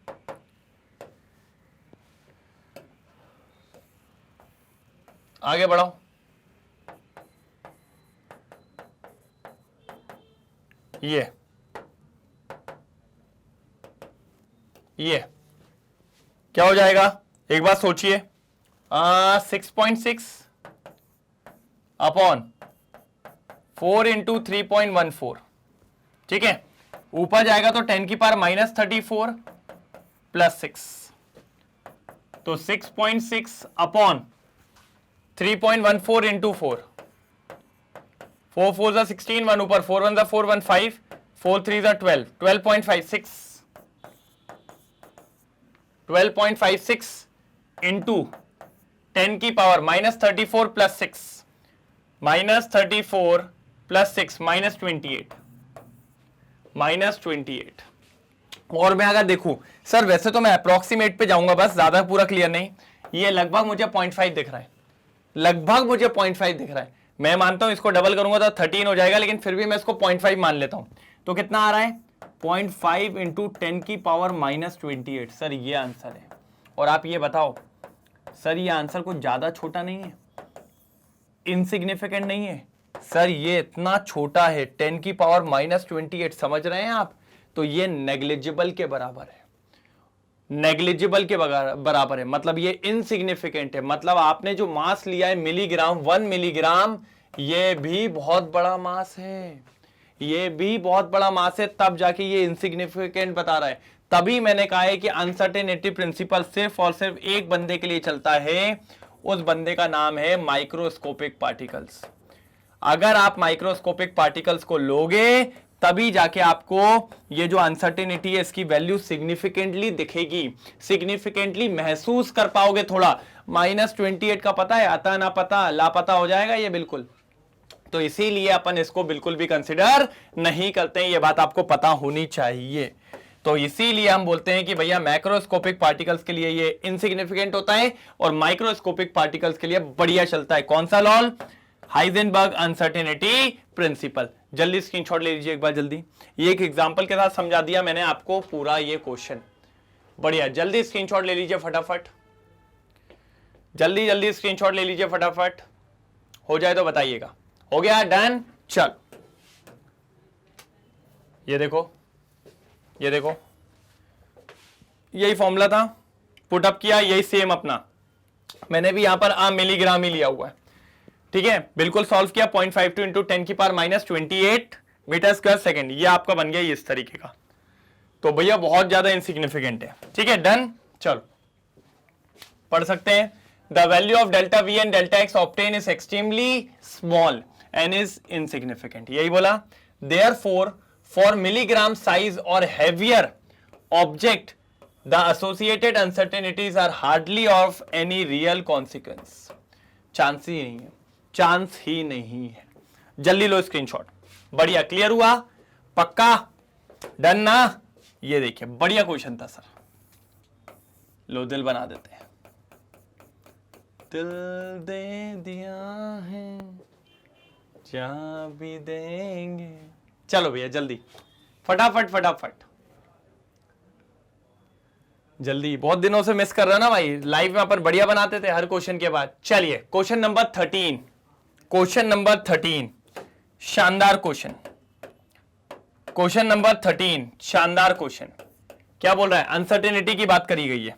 S1: आगे बढ़ाओ। ये क्या हो जाएगा? एक बात सोचिए, 6.6 अपॉन 4 इंटू 3.14, ठीक है। ऊपर जाएगा तो 10⁻34 प्लस 6, तो 6.6 अपॉन 3.14 इंटू 4, 4 4 जा 16, 1 ऊपर 4 1 जा 4 1 5, 4 3 जा 12, 12.56 इंटू 10⁻34 प्लस 6, -34 प्लस 6 -28। और मैं अगर देखूं सर, वैसे तो मैं अप्रोक्सीमेट पे जाऊंगा, बस ज्यादा पूरा क्लियर नहीं, ये लगभग मुझे 0.5 दिख रहा है, लगभग मुझे 0.5 दिख रहा है। मैं मानता हूं इसको डबल करूंगा तो 13 हो जाएगा, लेकिन फिर भी मैं इसको 0.5 मान लेता हूं। तो कितना आ रहा है? 0.5 इंटू 10⁻28। सर ये आंसर है। और आप ये बताओ सर, ये आंसर कुछ ज्यादा छोटा नहीं है, इनसिग्निफिकेंट नहीं है सर, ये इतना छोटा है 10⁻28, समझ रहे हैं आप? तो ये नेग्लिजिबल के बराबर है, नेग्लिजिबल के बराबर है, मतलब ये इनसिग्निफिकेंट है। मतलब आपने जो मास लिया है मिलीग्राम, 1 मिलीग्राम, ये भी बहुत बड़ा मास है, ये भी बहुत बड़ा मास है, तब जाके ये इनसिग्निफिकेंट बता रहा है। तभी मैंने कहा है कि अनसर्टेनिटी प्रिंसिपल सिर्फ और सिर्फ एक बंदे के लिए चलता है, उस बंदे का नाम है माइक्रोस्कोपिक पार्टिकल्स। अगर आप माइक्रोस्कोपिक पार्टिकल्स को लोगे तभी जाके आपको ये जो अनसर्टेनिटी है इसकी वैल्यू सिग्निफिकेंटली दिखेगी, सिग्निफिकेंटली महसूस कर पाओगे। थोड़ा -28 का पता है, आता ना पता लापता हो जाएगा ये बिल्कुल। तो इसीलिए अपन इसको बिल्कुल भी कंसिडर नहीं करते हैं, ये बात आपको पता होनी चाहिए। तो इसीलिए हम बोलते हैं कि भैया मैक्रोस्कोपिक पार्टिकल्स के लिए ये इनसिग्निफिकेंट होता है और माइक्रोस्कोपिक पार्टिकल्स के लिए बढ़िया चलता है। कौन सा लॉ? Heisenberg uncertainty principal. जल्दी स्क्रीनशॉट ले लीजिए एक बार जल्दी। ये एक एग्जांपल के साथ समझा दिया मैंने आपको पूरा ये क्वेश्चन, बढ़िया। जल्दी स्क्रीनशॉट ले लीजिए फटाफट, जल्दी जल्दी स्क्रीनशॉट ले लीजिए फटाफट, हो जाए तो बताइएगा। हो गया? डन। चल ये देखो, ये देखो, यही फॉर्मूला था, पुट अप किया, यही सेम अपना मैंने भी यहां पर मिलीग्राम ही लिया हुआ है, ठीक है। बिल्कुल सॉल्व किया, 0.52 इंटू 10⁻28 मीटर स्क्वायर सेकेंड, ये आपका बन गया इस तरीके का। तो भैया बहुत ज्यादा इनसिग्निफिकेंट है, ठीक है। डन। चलो पढ़ सकते हैं। The value of delta V and delta X obtain is extremely small and is insignificant, यही बोला। देयरफॉर फॉर मिलीग्राम साइज और heavier object the associated uncertainties are hardly of any real consequence. Chance ही नहीं है, chance ही नहीं है। जल्दी लो स्क्रीनशॉट। बढ़िया, क्लियर हुआ? पक्का? डन ना? ये देखिए बढ़िया क्वेश्चन था सर। लो दिल बना देते हैं। दिल दे दिया है, जा भी देंगे। चलो भैया जल्दी, फटाफट फटाफट जल्दी। बहुत दिनों से मिस कर रहा ना भाई, लाइव में अपन बढ़िया बनाते थे हर क्वेश्चन के बाद। चलिए क्वेश्चन नंबर 13, क्वेश्चन नंबर 13 शानदार क्वेश्चन, क्वेश्चन नंबर 13 शानदार क्वेश्चन। क्या बोल रहा है? अनसर्टेनिटी की बात करी गई है,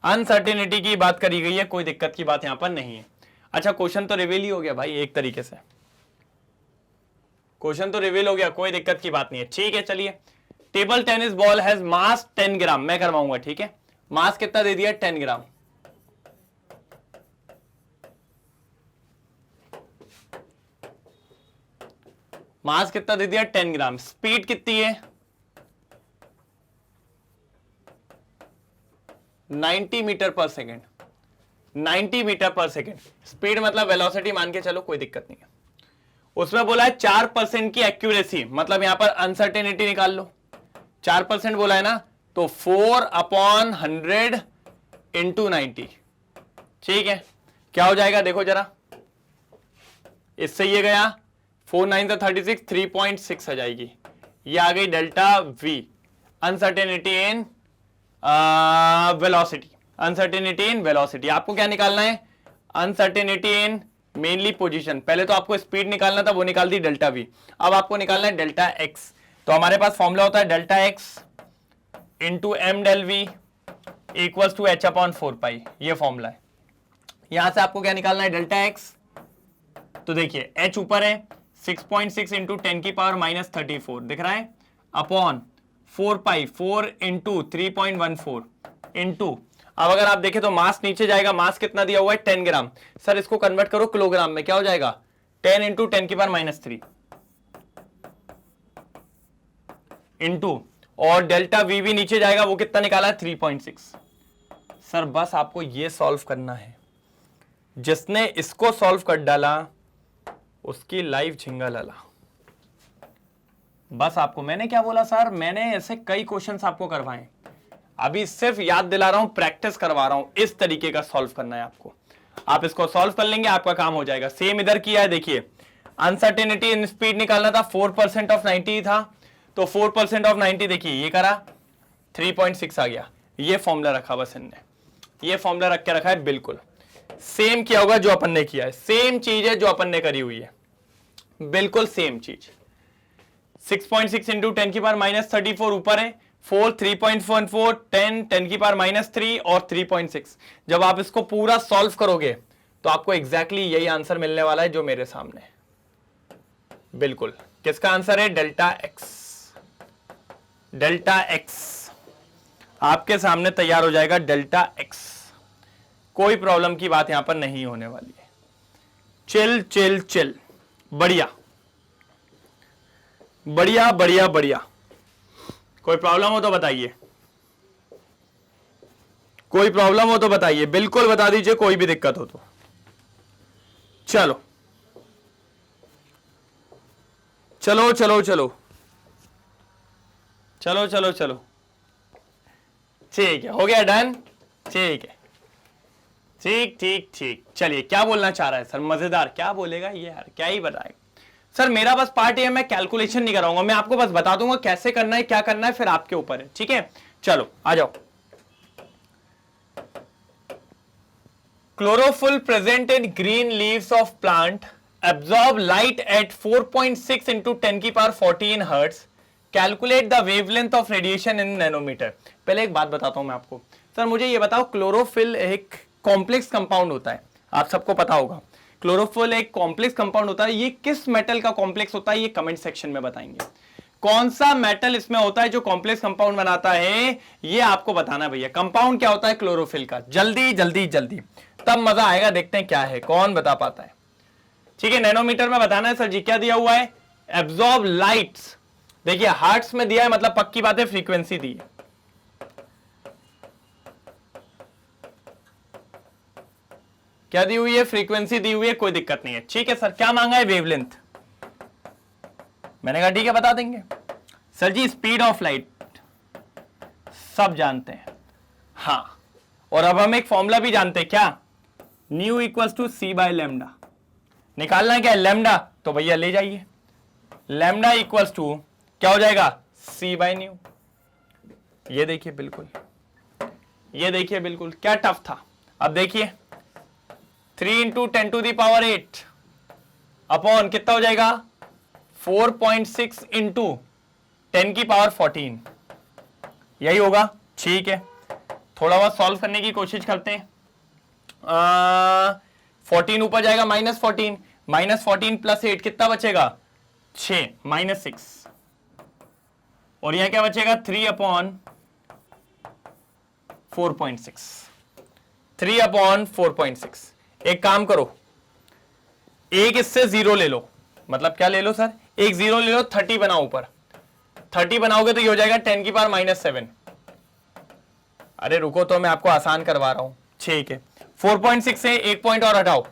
S1: अनसर्टेनिटी की बात करी गई है, कोई दिक्कत की बात यहां पर नहीं है। अच्छा क्वेश्चन तो रिवील ही हो गया भाई एक तरीके से। क्वेश्चन तो रिवील हो गया, कोई दिक्कत की बात नहीं है। ठीक है चलिए, टेबल टेनिस बॉल हैज मास 10 ग्राम, मैं करवाऊंगा। ठीक है, मास कितना दे दिया? 10 ग्राम। मास कितना दे दिया? 10 ग्राम। स्पीड कितनी है? 90 मीटर पर सेकेंड। 90 मीटर पर सेकेंड स्पीड मतलब वेलोसिटी मान के चलो, कोई दिक्कत नहीं है। उसमें बोला है 4% की एक्यूरेसी, मतलब यहां पर अनसर्टेनिटी निकाल लो। 4% बोला है ना, तो 4/100 इंटू 90। ठीक है, क्या हो जाएगा देखो जरा, इससे ये गया 4 9 36, 3.6 आ जाएगी। ये आ गई delta we, uncertainty in velocity. Uncertainty in velocity आपको क्या निकालना है? अनसर्टेनिटी इन मेनली पोजीशन। पहले तो आपको स्पीड निकालना था, वो निकाल दी डेल्टा वी। अब आपको निकालना है डेल्टा एक्स। तो हमारे पास फॉर्मूला होता है delta X into M del V equals to H upon 4 pi, ये फॉर्मूला है। यहां से आपको क्या निकालना है? Delta X. तो देखिए एच ऊपर है, 6.6 इंटू 10 की पावर -34 दिख रहा है, अपॉन 4 पाई, 4 इंटू 3.14 इंटू, अब अगर आप देखें तो मास नीचे जाएगा। मास कितना दिया हुआ है? 10 ग्राम। सर इसको कन्वर्ट करो किलोग्राम में, क्या हो जाएगा? 10 इंटू 10 की पावर -3 इंटू, और डेल्टा वी भी नीचे जाएगा, वो कितना निकाला है? 3.6। सर बस आपको ये सॉल्व करना है। जिसने इसको सॉल्व कर डाला उसकी लाइफ झिंगा लाला। बस आपको मैंने क्या बोला सर, मैंने ऐसे कई क्वेश्चंस आपको करवाए, अभी सिर्फ याद दिला रहा हूं, प्रैक्टिस करवा रहा हूं। इस तरीके का सॉल्व करना है आपको। आप इसको सॉल्व कर लेंगे, आपका काम हो जाएगा। सेम इधर किया है, देखिए अनसर्टेनिटी इन स्पीड निकालना था, 4% ऑफ 90 था, तो 4% ऑफ 90 देखिए ये करा, 3.6 आ गया। ये फॉर्मूला रखा बस इनने, ये फॉर्मूला रख के रखा है। बिल्कुल सेम किया होगा जो अपन ने किया है, सेम चीज है जो अपन ने करी हुई है, बिल्कुल सेम चीज। 6.6 इंटू 10 की पावर -34 ऊपर है, 4 3.14 10 10 की पावर -3 और 3.6। जब आप इसको पूरा सॉल्व करोगे तो आपको एग्जैक्टली यही आंसर मिलने वाला है जो मेरे सामने। बिल्कुल किसका आंसर है? Delta x. डेल्टा एक्स आपके सामने तैयार हो जाएगा, डेल्टा एक्स। कोई प्रॉब्लम की बात यहां पर नहीं होने वाली है। चिल चिल चिल, बढ़िया बढ़िया बढ़िया बढ़िया। कोई प्रॉब्लम हो तो बताइए, कोई प्रॉब्लम हो तो बताइए, बिल्कुल बता दीजिए, कोई भी दिक्कत हो तो। चलो चलो चलो चलो चलो चलो चलो, ठीक है, हो गया डन। ठीक है, ठीक ठीक ठीक। चलिए क्या बोलना चाह रहा है सर? मजेदार क्या बोलेगा ये यार, क्या ही बताएगा सर। मेरा बस पार्ट ये है, मैं कैलकुलेशन नहीं कराऊंगा, मैं आपको बस बता दूंगा कैसे करना है, क्या करना है, फिर आपके ऊपर है। ठीक है, चलो आ जाओ। Chlorophyll present in green leaves of plant absorb light at 4.6 into 10 की power 14 hertz. Calculate the wavelength of radiation in nanometer. पहले एक बात बताता हूं मैं आपको। सर मुझे ये बताओ, क्लोरोफिल एक कॉम्प्लेक्स कंपाउंड होता है, आप सबको पता होगा। क्लोरोफिल एक कॉम्प्लेक्स कंपाउंड होता है। ये किस मेटल का कॉम्प्लेक्स होता है ये कमेंट सेक्शन में बताएंगे। कौन सा मेटल इसमें होता है जो कॉम्प्लेक्स कंपाउंड बनाता है, ये आपको बताना भैया। कंपाउंड क्या होता है क्लोरोफिल का? जल्दी जल्दी जल्दी, तब मजा आएगा। देखते हैं क्या है, कौन बता पाता है। ठीक है, नैनोमीटर में बताना है। सर जी क्या दिया हुआ है? Absorb lights. देखिए हर्ट्ज में दिया है, मतलब पक्की बात है, फ्रीक्वेंसी दी है। क्या दी हुई है? फ्रीक्वेंसी दी हुई है, कोई दिक्कत नहीं है। ठीक है सर, क्या मांगा है? वेवलेंथ। मैंने कहा ठीक है बता देंगे। Sir ji speed of light सब जानते हैं, हाँ, और अब हम एक फॉर्मूला भी जानते हैं, क्या? Nu equals to C by lambda. निकालना है क्या? लेमडा, तो भैया ले जाइए। लेमडा इक्वल्स टू क्या हो जाएगा? सी बाय न्यू। ये देखिए बिल्कुल, ये देखिए बिल्कुल, क्या टफ था। अब देखिए 3 into 10 to the power 8 upon कितना हो जाएगा? 4.6 इंटू 10 की पावर 14, यही होगा। ठीक है, थोड़ा बहुत सॉल्व करने की कोशिश करते हैं। 14 ऊपर जाएगा, -14 -14 प्लस 8 कितना बचेगा? 6 -6 और यहां क्या बचेगा 3/4.6 3/4.6। एक काम करो, एक इससे 0 ले लो, मतलब क्या ले लो सर, एक 0 ले लो, 30 बनाओ, ऊपर 30 बनाओगे तो ये हो जाएगा 10⁻⁻7। अरे रुको तो मैं आपको आसान करवा रहा हूं। ठीक है, 4.6 से एक पॉइंट और हटाओ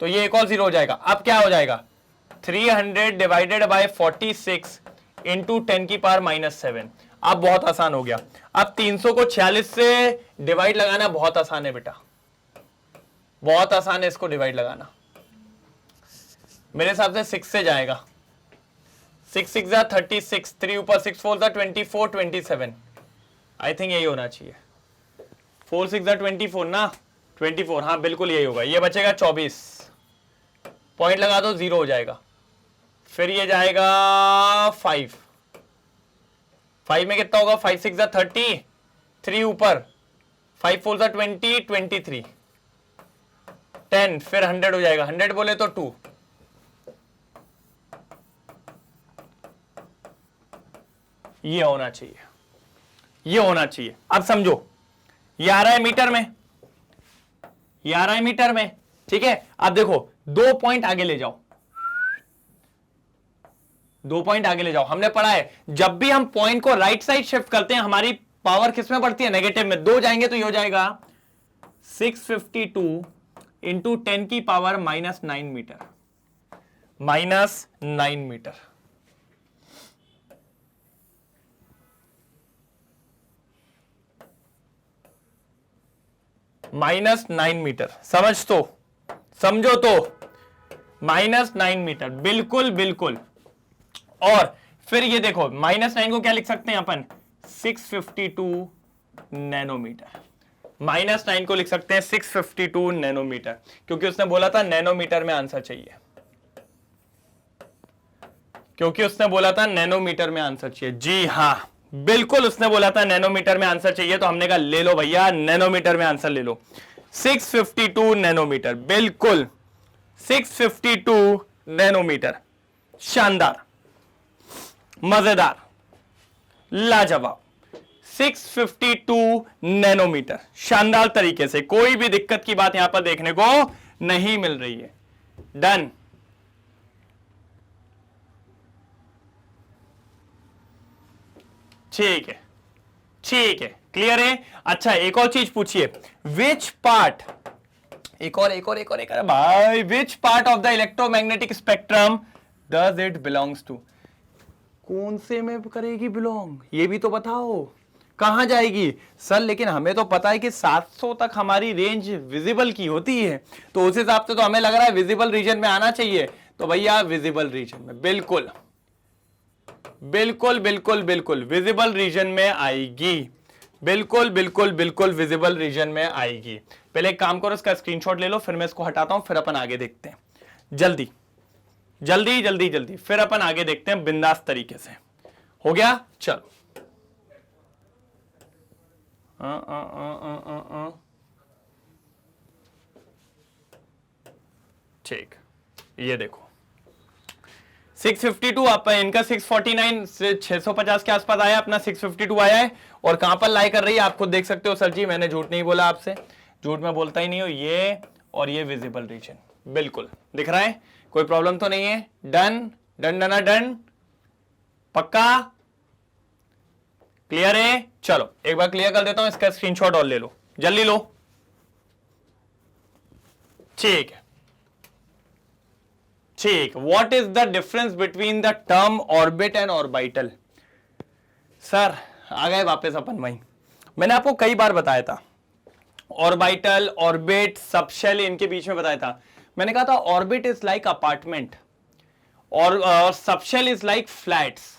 S1: तो ये एक और 0 हो जाएगा। अब क्या हो जाएगा 300 डिवाइडेड बाय 46 इंटू 10⁻⁻7। अब बहुत आसान हो गया। अब 300 को 46 से डिवाइड लगाना बहुत आसान है बेटा, बहुत आसान है इसको डिवाइड लगाना। मेरे हिसाब से 6 से जाएगा, 6 6 जा 36, 3 ऊपर 6 4 जा 24 27। आई थिंक यही होना चाहिए, 4 6 जा 24 ना, 24, हाँ बिल्कुल यही होगा। ये बचेगा 24, पॉइंट लगा दो 0 हो जाएगा। फिर ये जाएगा 5 में कितना होगा, 5 6 जा 30, 3 ऊपर 5 4 जा 20 23 10, फिर 100 हो जाएगा, 100 बोले तो 2। ये होना चाहिए, ये होना चाहिए। अब समझो ये आ रहा है मीटर में, ये आ रहा है मीटर में, ठीक है। अब देखो 2 पॉइंट आगे ले जाओ, 2 पॉइंट आगे ले जाओ। हमने पढ़ा है जब भी हम पॉइंट को राइट साइड शिफ्ट करते हैं हमारी पावर किस में बढ़ती है, नेगेटिव में। 2 जाएंगे तो ये हो जाएगा 652 इंटू 10⁻⁻9 मीटर, -9 मीटर। -9 मीटर, समझ तो, समझो तो, -9 मीटर, बिल्कुल बिल्कुल। और फिर ये देखो -9 को क्या लिख सकते हैं अपन, 652 नैनोमीटर। -9 को लिख सकते हैं 652 नैनोमीटर, क्योंकि उसने बोला था नैनोमीटर में आंसर चाहिए, क्योंकि उसने बोला था नैनोमीटर में आंसर चाहिए। जी हां बिल्कुल, उसने बोला था नैनोमीटर में आंसर चाहिए, तो हमने कहा ले लो भैया नैनोमीटर में आंसर ले लो। 652 नैनोमीटर, बिल्कुल 652 नैनोमीटर। शानदार, मजेदार, लाजवाब, 652 नैनोमीटर, शानदार तरीके से, कोई भी दिक्कत की बात यहां पर देखने को नहीं मिल रही है। डन। ठीक है, ठीक है, क्लियर है। अच्छा एक और चीज पूछिए, विच पार्ट, एक और भाई, which part of the electromagnetic spectrum does it belongs to. कौन से में करेगी बिलोंग, ये भी तो बताओ, कहां जाएगी सर। लेकिन हमें तो पता है कि 700 तक हमारी रेंज विजिबल की होती है, तो उस हिसाब से तो हमें लग रहा है विजिबल रीजन में आना चाहिए। तो भैया विजिबल रीजन में, बिल्कुल बिल्कुल बिल्कुल बिल्कुल विजिबल रीजन में आएगी, बिल्कुल बिल्कुल बिल्कुल विजिबल रीजन में आएगी। पहले एक काम करो, इसका स्क्रीनशॉट ले लो, फिर मैं इसको हटाता हूं, फिर अपन आगे देखते हैं। जल्दी जल्दी जल्दी जल्दी, फिर अपन आगे देखते हैं बिंदास तरीके से। हो गया, चलो। ठीक, ये देखो 652, आप इनका 649 से 650 के आसपास आया, अपना 652 आया है। और कहां पर लाई कर रही है आप खुद देख सकते हो। सर जी मैंने झूठ नहीं बोला आपसे, झूठ मैं बोलता ही नहीं हूं। ये और ये विजिबल रीजन बिल्कुल दिख रहा है, कोई प्रॉब्लम तो नहीं है। डन डन डना डन, पक्का क्लियर है। चलो एक बार क्लियर कर देता हूं, इसका स्क्रीनशॉट और ले लो, जल्दी लो। ठीक है, ठीक। What is the difference between the term orbit and orbital. Sir आ गए वापस अपन वहीं, मैंने आपको कई बार बताया था ऑर्बिटल, ऑर्बिट, सबशेल, इनके बीच में बताया था। मैंने कहा था ऑर्बिट इज लाइक अपार्टमेंट और सबशेल इज लाइक फ्लैट्स,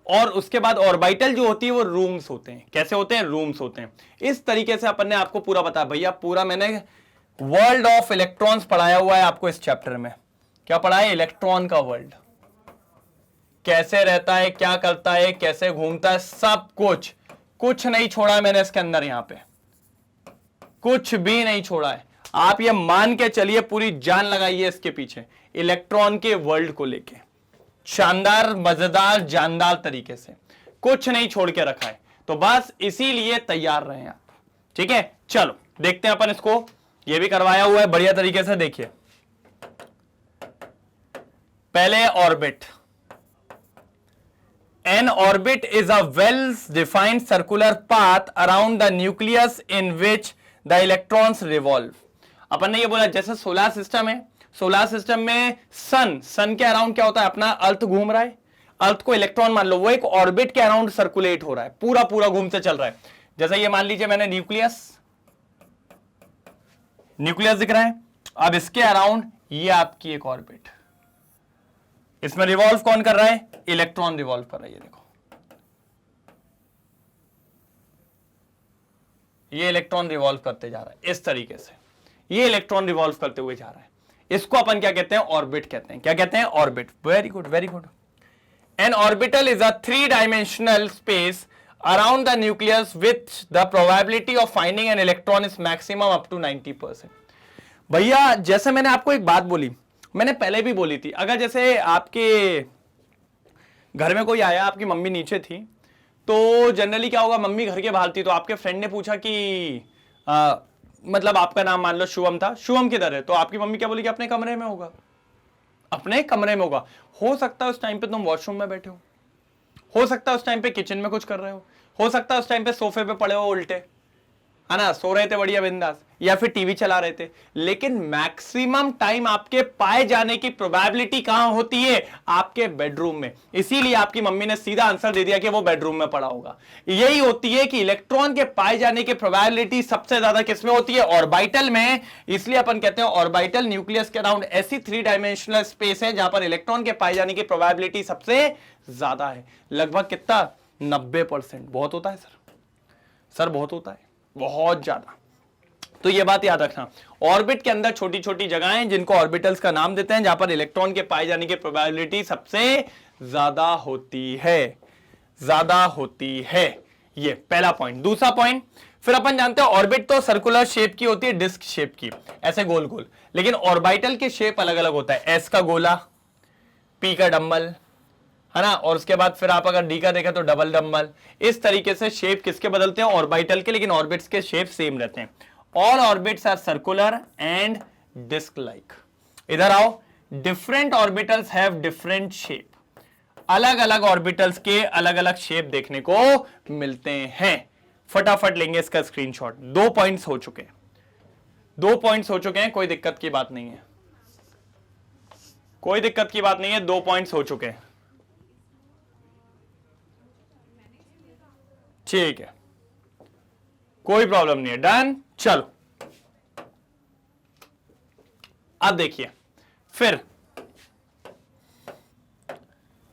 S1: और उसके बाद ऑर्बिटल जो होती है वो रूम्स होते हैं। कैसे होते हैं, रूम्स होते हैं। इस तरीके से अपन ने आपको पूरा बताया भैया, पूरा मैंने वर्ल्ड ऑफ इलेक्ट्रॉन्स पढ़ाया हुआ है आपको इस चैप्टर में। क्या पढ़ा है, इलेक्ट्रॉन का वर्ल्ड, कैसे रहता है, क्या करता है, कैसे घूमता है, सब कुछ, कुछ नहीं छोड़ा है मैंने इसके अंदर, यहां पे कुछ भी नहीं छोड़ा है। आप ये मान के चलिए, पूरी जान लगाइए इसके पीछे, इलेक्ट्रॉन के वर्ल्ड को लेके। शानदार, मजेदार, जानदार तरीके से, कुछ नहीं छोड़ के रखा है, तो बस इसीलिए तैयार रहे आप। ठीक है, चलो देखते हैं अपन इसको, ये भी करवाया हुआ है बढ़िया तरीके से। देखिए पहले orbit, an orbit is a well defined circular path around the nucleus in which the electrons revolve. अपन ने ये बोला जैसे सोलर सिस्टम है, सोलर सिस्टम में सन के अराउंड क्या होता है, अपना अर्थ घूम रहा है, अर्थ को इलेक्ट्रॉन मान लो, वो एक ऑर्बिट के अराउंड सर्कुलेट हो रहा है, पूरा पूरा घूमते चल रहा है। जैसे ये मान लीजिए मैंने न्यूक्लियस दिख रहा है, अब इसके अराउंड ये आपकी एक ऑर्बिट, इसमें रिवॉल्व कौन कर रहा है, इलेक्ट्रॉन रिवॉल्व कर रहा है। ये देखो ये इलेक्ट्रॉन रिवॉल्व करते जा रहा है इस तरीके से, ये इलेक्ट्रॉन रिवॉल्व करते हुए जा रहा है, इसको अपन क्या कहते हैं, ऑर्बिट कहते हैं। क्या कहते हैं, orbit. Very good, very good. An orbital is a 3-dimensional space around the nucleus with the probability of finding an electron is maximum up to 90%। भैया जैसे मैंने आपको एक बात बोली, मैंने पहले भी बोली थी, अगर जैसे आपके घर में कोई आया, आपकी मम्मी नीचे थी, तो जनरली क्या होगा, मम्मी घर के बाहर थी, तो आपके फ्रेंड ने पूछा कि मतलब आपका नाम मान लो शुभम था, शुभम किधर है, तो आपकी मम्मी क्या बोली कि अपने कमरे में होगा, अपने कमरे में होगा। हो सकता है उस टाइम पे तुम वॉशरूम में बैठे हो सकता है उस टाइम पे किचन में कुछ कर रहे हो सकता है उस टाइम पे सोफे पे पड़े हो उल्टे, है ना, सो रहे थे बढ़िया बिंदास, या फिर टीवी चला रहे थे। लेकिन मैक्सिमम टाइम आपके पाए जाने की प्रोबेबिलिटी कहां होती है, आपके बेडरूम में। इसीलिए आपकी मम्मी ने सीधा आंसर दे दिया कि वो बेडरूम में पड़ा होगा। यही होती है कि इलेक्ट्रॉन के पाए जाने की प्रोबेबिलिटी सबसे ज्यादा किसमें होती है, ऑर्बिटल में। इसलिए अपन कहते हैं ऑर्बिटल न्यूक्लियस के अराउंड ऐसी 3-dimensional स्पेस है जहां पर इलेक्ट्रॉन के पाए जाने की प्रोबेबिलिटी सबसे ज्यादा है। लगभग कितना, 90%। बहुत होता है सर बहुत होता है, बहुत ज्यादा। तो ये बात याद रखना, ऑर्बिट के अंदर छोटी छोटी जगहें जिनको ऑर्बिटल्स का नाम देते हैं, जहां पर इलेक्ट्रॉन के पाए जाने की प्रोबेबिलिटी सबसे ज्यादा होती है। ये पहला पॉइंट। दूसरा पॉइंट, फिर अपन जानते हैं ऑर्बिट तो सर्कुलर शेप की होती है, डिस्क शेप की, ऐसे गोल गोल। लेकिन ऑर्बिटल के शेप अलग अलग होता है, एस का गोला, पी का डम्बल, है ना, और उसके बाद फिर आप अगर डी का देखा तो डबल डम्बल। इस तरीके से शेप किसके बदलते हैं, ऑर्बिटल के, लेकिन ऑर्बिट्स के शेप सेम रहते हैं। All orbits are circular and disc like. इधर आओ, different orbitals have different shape. अलग अलग ऑर्बिटल्स के अलग अलग शेप देखने को मिलते हैं। फटाफट लेंगे इसका स्क्रीनशॉट। 2 पॉइंट्स हो चुके हैं, 2 पॉइंट्स हो चुके हैं, कोई दिक्कत की बात नहीं है, कोई दिक्कत की बात नहीं है, 2 पॉइंट्स हो चुके हैं। ठीक है, कोई प्रॉब्लम नहीं है, डन। चलो अब देखिए, फिर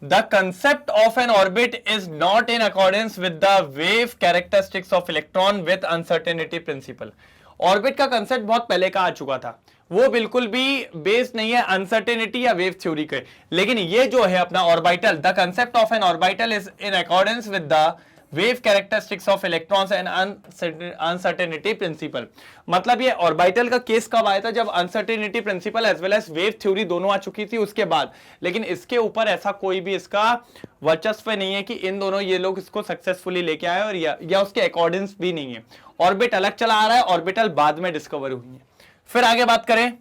S1: the concept of N orbit is not in accordance with the wave characteristics of electron with uncertainty principle. Orbit का कंसेप्ट बहुत पहले का आ चुका था, वो बिल्कुल भी बेस्ड नहीं है अनसर्टेनिटी या वेव थ्योरी के। लेकिन ये जो है अपना orbital, the concept of an orbital is in accordance with the wave characteristics of electrons and uncertainty principle. मतलब ये ऑर्बिटल का केस कब आया था, जब uncertainty principle as well as wave theory दोनों आ चुकी थी उसके बाद। लेकिन इसके ऊपर ऐसा कोई भी इसका वर्चस्व नहीं है कि इन दोनों ये लोग इसको सक्सेसफुली लेके आए, और या उसके अकॉर्डिंग्स भी नहीं है। ऑर्बिट अलग चला आ रहा है, ऑर्बिटल बाद में डिस्कवर हुई है। फिर आगे बात करें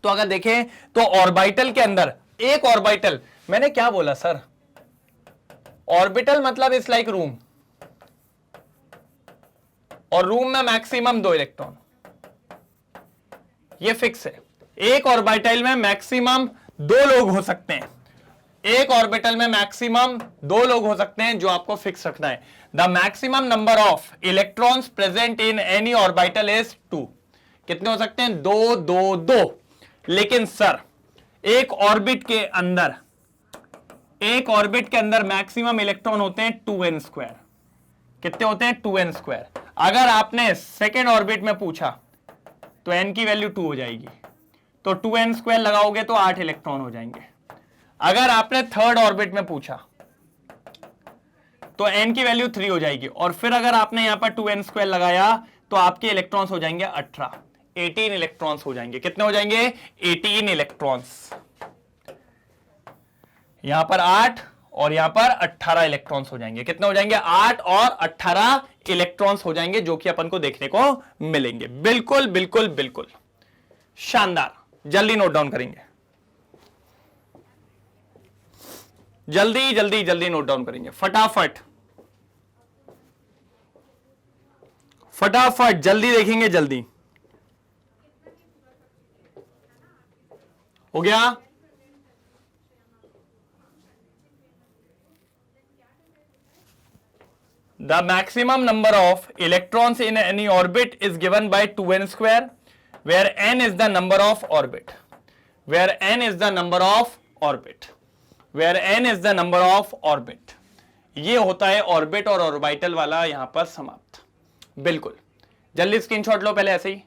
S1: तो अगर देखें तो ऑर्बिटल के अंदर एक ऑर्बिटल, मैंने क्या बोला सर, ऑर्बिटल मतलब इज लाइक रूम, और रूम में मैक्सिमम 2 इलेक्ट्रॉन, ये फिक्स है। एक ऑर्बिटल में मैक्सिमम 2 लोग हो सकते हैं, एक ऑर्बिटल में मैक्सिमम 2 लोग हो सकते हैं, जो आपको फिक्स रखना है। The maximum number of electrons present in any orbital is 2। कितने हो सकते हैं, 2 2 2। लेकिन सर एक ऑर्बिट के अंदर मैक्सिमम इलेक्ट्रॉन होते हैं 2n²। कितने होते हैं, 2n²। अगर आपने सेकेंड ऑर्बिट में पूछा तो n की वैल्यू 2 हो जाएगी, तो 2n² लगाओगे तो 8 इलेक्ट्रॉन हो जाएंगे। अगर आपने थर्ड ऑर्बिट में पूछा तो n की वैल्यू 3 हो जाएगी, और फिर अगर आपने यहां पर 2n² लगाया तो आपके इलेक्ट्रॉन्स हो जाएंगे 18 इलेक्ट्रॉन्स हो जाएंगे। कितने हो जाएंगे, 18 इलेक्ट्रॉन्स। यहां पर 8 और यहां पर 18 इलेक्ट्रॉन्स हो जाएंगे। कितने हो जाएंगे? 8 और 18 इलेक्ट्रॉन्स हो जाएंगे, जो कि अपन को देखने को मिलेंगे। बिल्कुल बिल्कुल बिल्कुल शानदार। जल्दी नोट डाउन करेंगे, जल्दी जल्दी जल्दी नोट डाउन करेंगे, फटाफट फटाफट जल्दी देखेंगे, जल्दी हो गया। The maximum number of electrons in any orbit is given by 2n square, where n is the number of orbit, where n is the number of orbit, where n is the number of orbit। ये होता है orbit और orbital वाला यहां पर समाप्त। बिल्कुल, जल्दी स्क्रीनशॉट लो। पहले ऐसे ही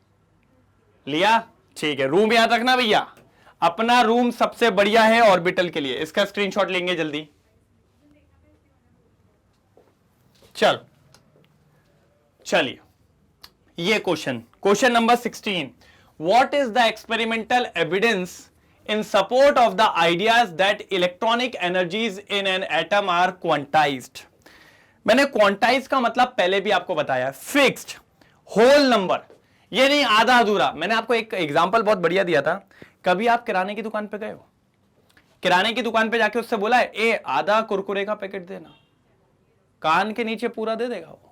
S1: लिया, ठीक है। रूम याद रखना भैया, अपना रूम सबसे बढ़िया है ऑर्बिटल के लिए। इसका स्क्रीनशॉट लेंगे जल्दी। चलिए ये question number 16। What is the experimental evidence in support of the ideas that electronic energies in an atom are quantized. मैंने क्वांटाइज का मतलब पहले भी आपको बताया, फिक्स्ड, होल नंबर, ये नहीं आधा अधूरा। मैंने आपको एक एग्जांपल बहुत बढ़िया दिया था। कभी आप किराने की दुकान पे गए हो, किराने की दुकान पे जाके उससे बोला है ए आधा कुरकुरे का पैकेट देना, कान के नीचे पूरा दे देगा वो।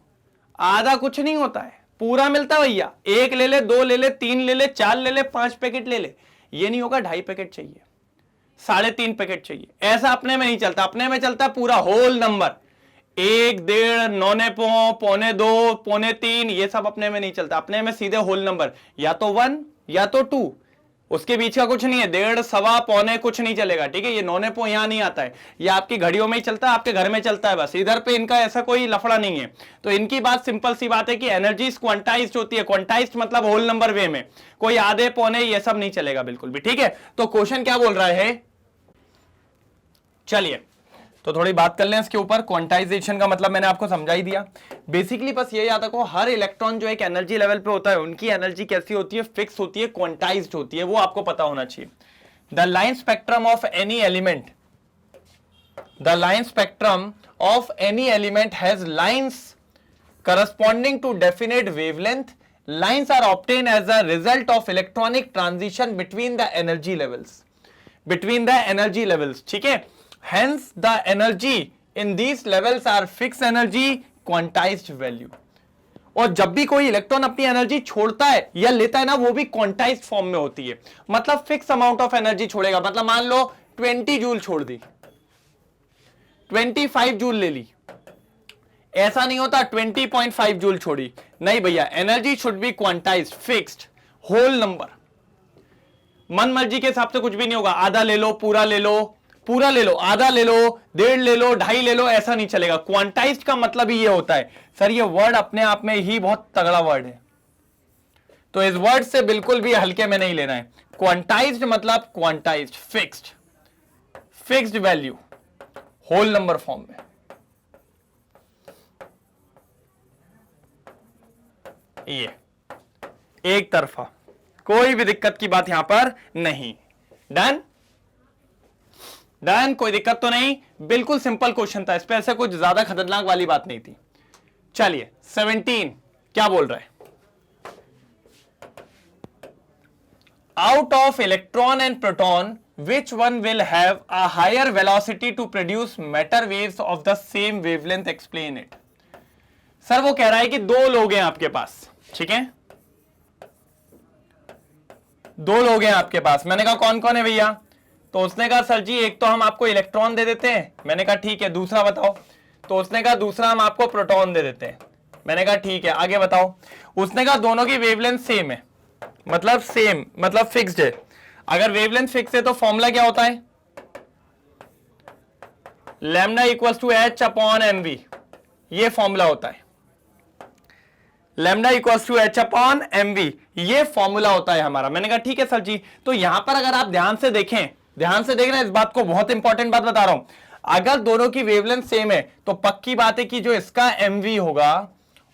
S1: आधा कुछ नहीं होता है, पूरा मिलता है भैया। 1 ले ले, 2 ले ले, 3 ले ले, 4 ले ले, 5 पैकेट ले ले। ये नहीं होगा 2.5 पैकेट चाहिए, 3.5 पैकेट चाहिए। ऐसा अपने में नहीं चलता, अपने में चलता है पूरा होल नंबर। 1, 1.5, 9 पौने 2, पौने 3, ये सब अपने में नहीं चलता। अपने में सीधे होल नंबर, या तो 1 या तो 2, उसके बीच का कुछ नहीं है। 1.5, सवा, पौने कुछ नहीं चलेगा, ठीक है। ये 9 यहां नहीं आता है, ये आपकी घड़ियों में ही चलता है, आपके घर में चलता है बस। इधर पे इनका ऐसा कोई लफड़ा नहीं है। तो इनकी बात सिंपल सी बात है कि एनर्जीज क्वांटाइज्ड होती है। क्वांटाइज्ड मतलब होल नंबर वे में, कोई आधे पौने ये सब नहीं चलेगा बिल्कुल भी, ठीक है। तो क्वेश्चन क्या बोल रहा है, चलिए तो थोड़ी बात कर लें इसके ऊपर। क्वांटाइजेशन का मतलब मैंने आपको समझा ही दिया। बेसिकली बस ये याद रखो, हर इलेक्ट्रॉन जो एक एनर्जी लेवल पे होता है, उनकी एनर्जी कैसी होती है, फिक्स होती है, क्वांटाइज्ड होती है, वो आपको पता होना चाहिए। The line spectrum of any element, the line spectrum of any element has lines corresponding to definite wavelength. Lines are obtained as a result of electronic transition between the energy levels, between the energy levels, ठीक है। Hence the energy in these levels are fixed energy, quantized value। और जब भी कोई electron अपनी energy छोड़ता है या लेता है ना, वो भी क्वांटाइज्ड फॉर्म में होती है। मतलब फिक्स अमाउंट ऑफ एनर्जी छोड़ेगा। मतलब मान लो 20 जूल छोड़ दी, 25 जूल ले ली। ऐसा नहीं होता 20.5 जूल छोड़ी, नहीं भैया। Energy should be quantized, fixed, whole number. मन मर्जी के हिसाब से कुछ भी नहीं होगा। आधा ले लो, पूरा ले लो, पूरा ले लो, आधा ले लो, 1.5 ले लो, 2.5 ले लो, ऐसा नहीं चलेगा। क्वांटाइज्ड का मतलब ही ये होता है। सर ये वर्ड अपने आप में ही बहुत तगड़ा वर्ड है, तो इस वर्ड से बिल्कुल भी हल्के में नहीं लेना है। क्वांटाइज्ड मतलब quantized, fixed, fixed value, whole number form में। ये एक तरफा, कोई भी दिक्कत की बात यहां पर नहीं। डन डन, कोई दिक्कत तो नहीं। बिल्कुल सिंपल क्वेश्चन था, इस पे ऐसे कुछ ज्यादा खतरनाक वाली बात नहीं थी। चलिए 17 क्या बोल रहा है, out of electron and proton which one will have a higher velocity to produce matter waves of the same wavelength, explain it। Sir वो कह रहा है कि 2 लोग हैं आपके पास, ठीक है, 2 लोग हैं आपके पास। मैंने कहा कौन कौन है भैया, तो उसने कहा सर जी एक तो हम आपको इलेक्ट्रॉन दे देते हैं। मैंने कहा ठीक है, दूसरा बताओ। तो उसने कहा दूसरा हम आपको प्रोटॉन दे देते हैं। मैंने कहा ठीक है, आगे बताओ। उसने कहा दोनों की वेवलेंथ सेम है, मतलब सेम मतलब फिक्स्ड है। अगर वेवलेंथ फिक्स है तो फॉर्मूला क्या होता है, lambda equals to H upon M V, ये फॉर्मूला होता है। Lambda equals to H upon M V, ये फॉर्मूला होता है हमारा। मैंने कहा ठीक है सर जी। तो यहां पर अगर आप ध्यान से देखें, ध्यान से देखना इस बात को, बहुत इंपॉर्टेंट बात बता रहा हूं। अगर दोनों की वेवलेंथ सेम है तो पक्की बात है कि जो इसका एमवी होगा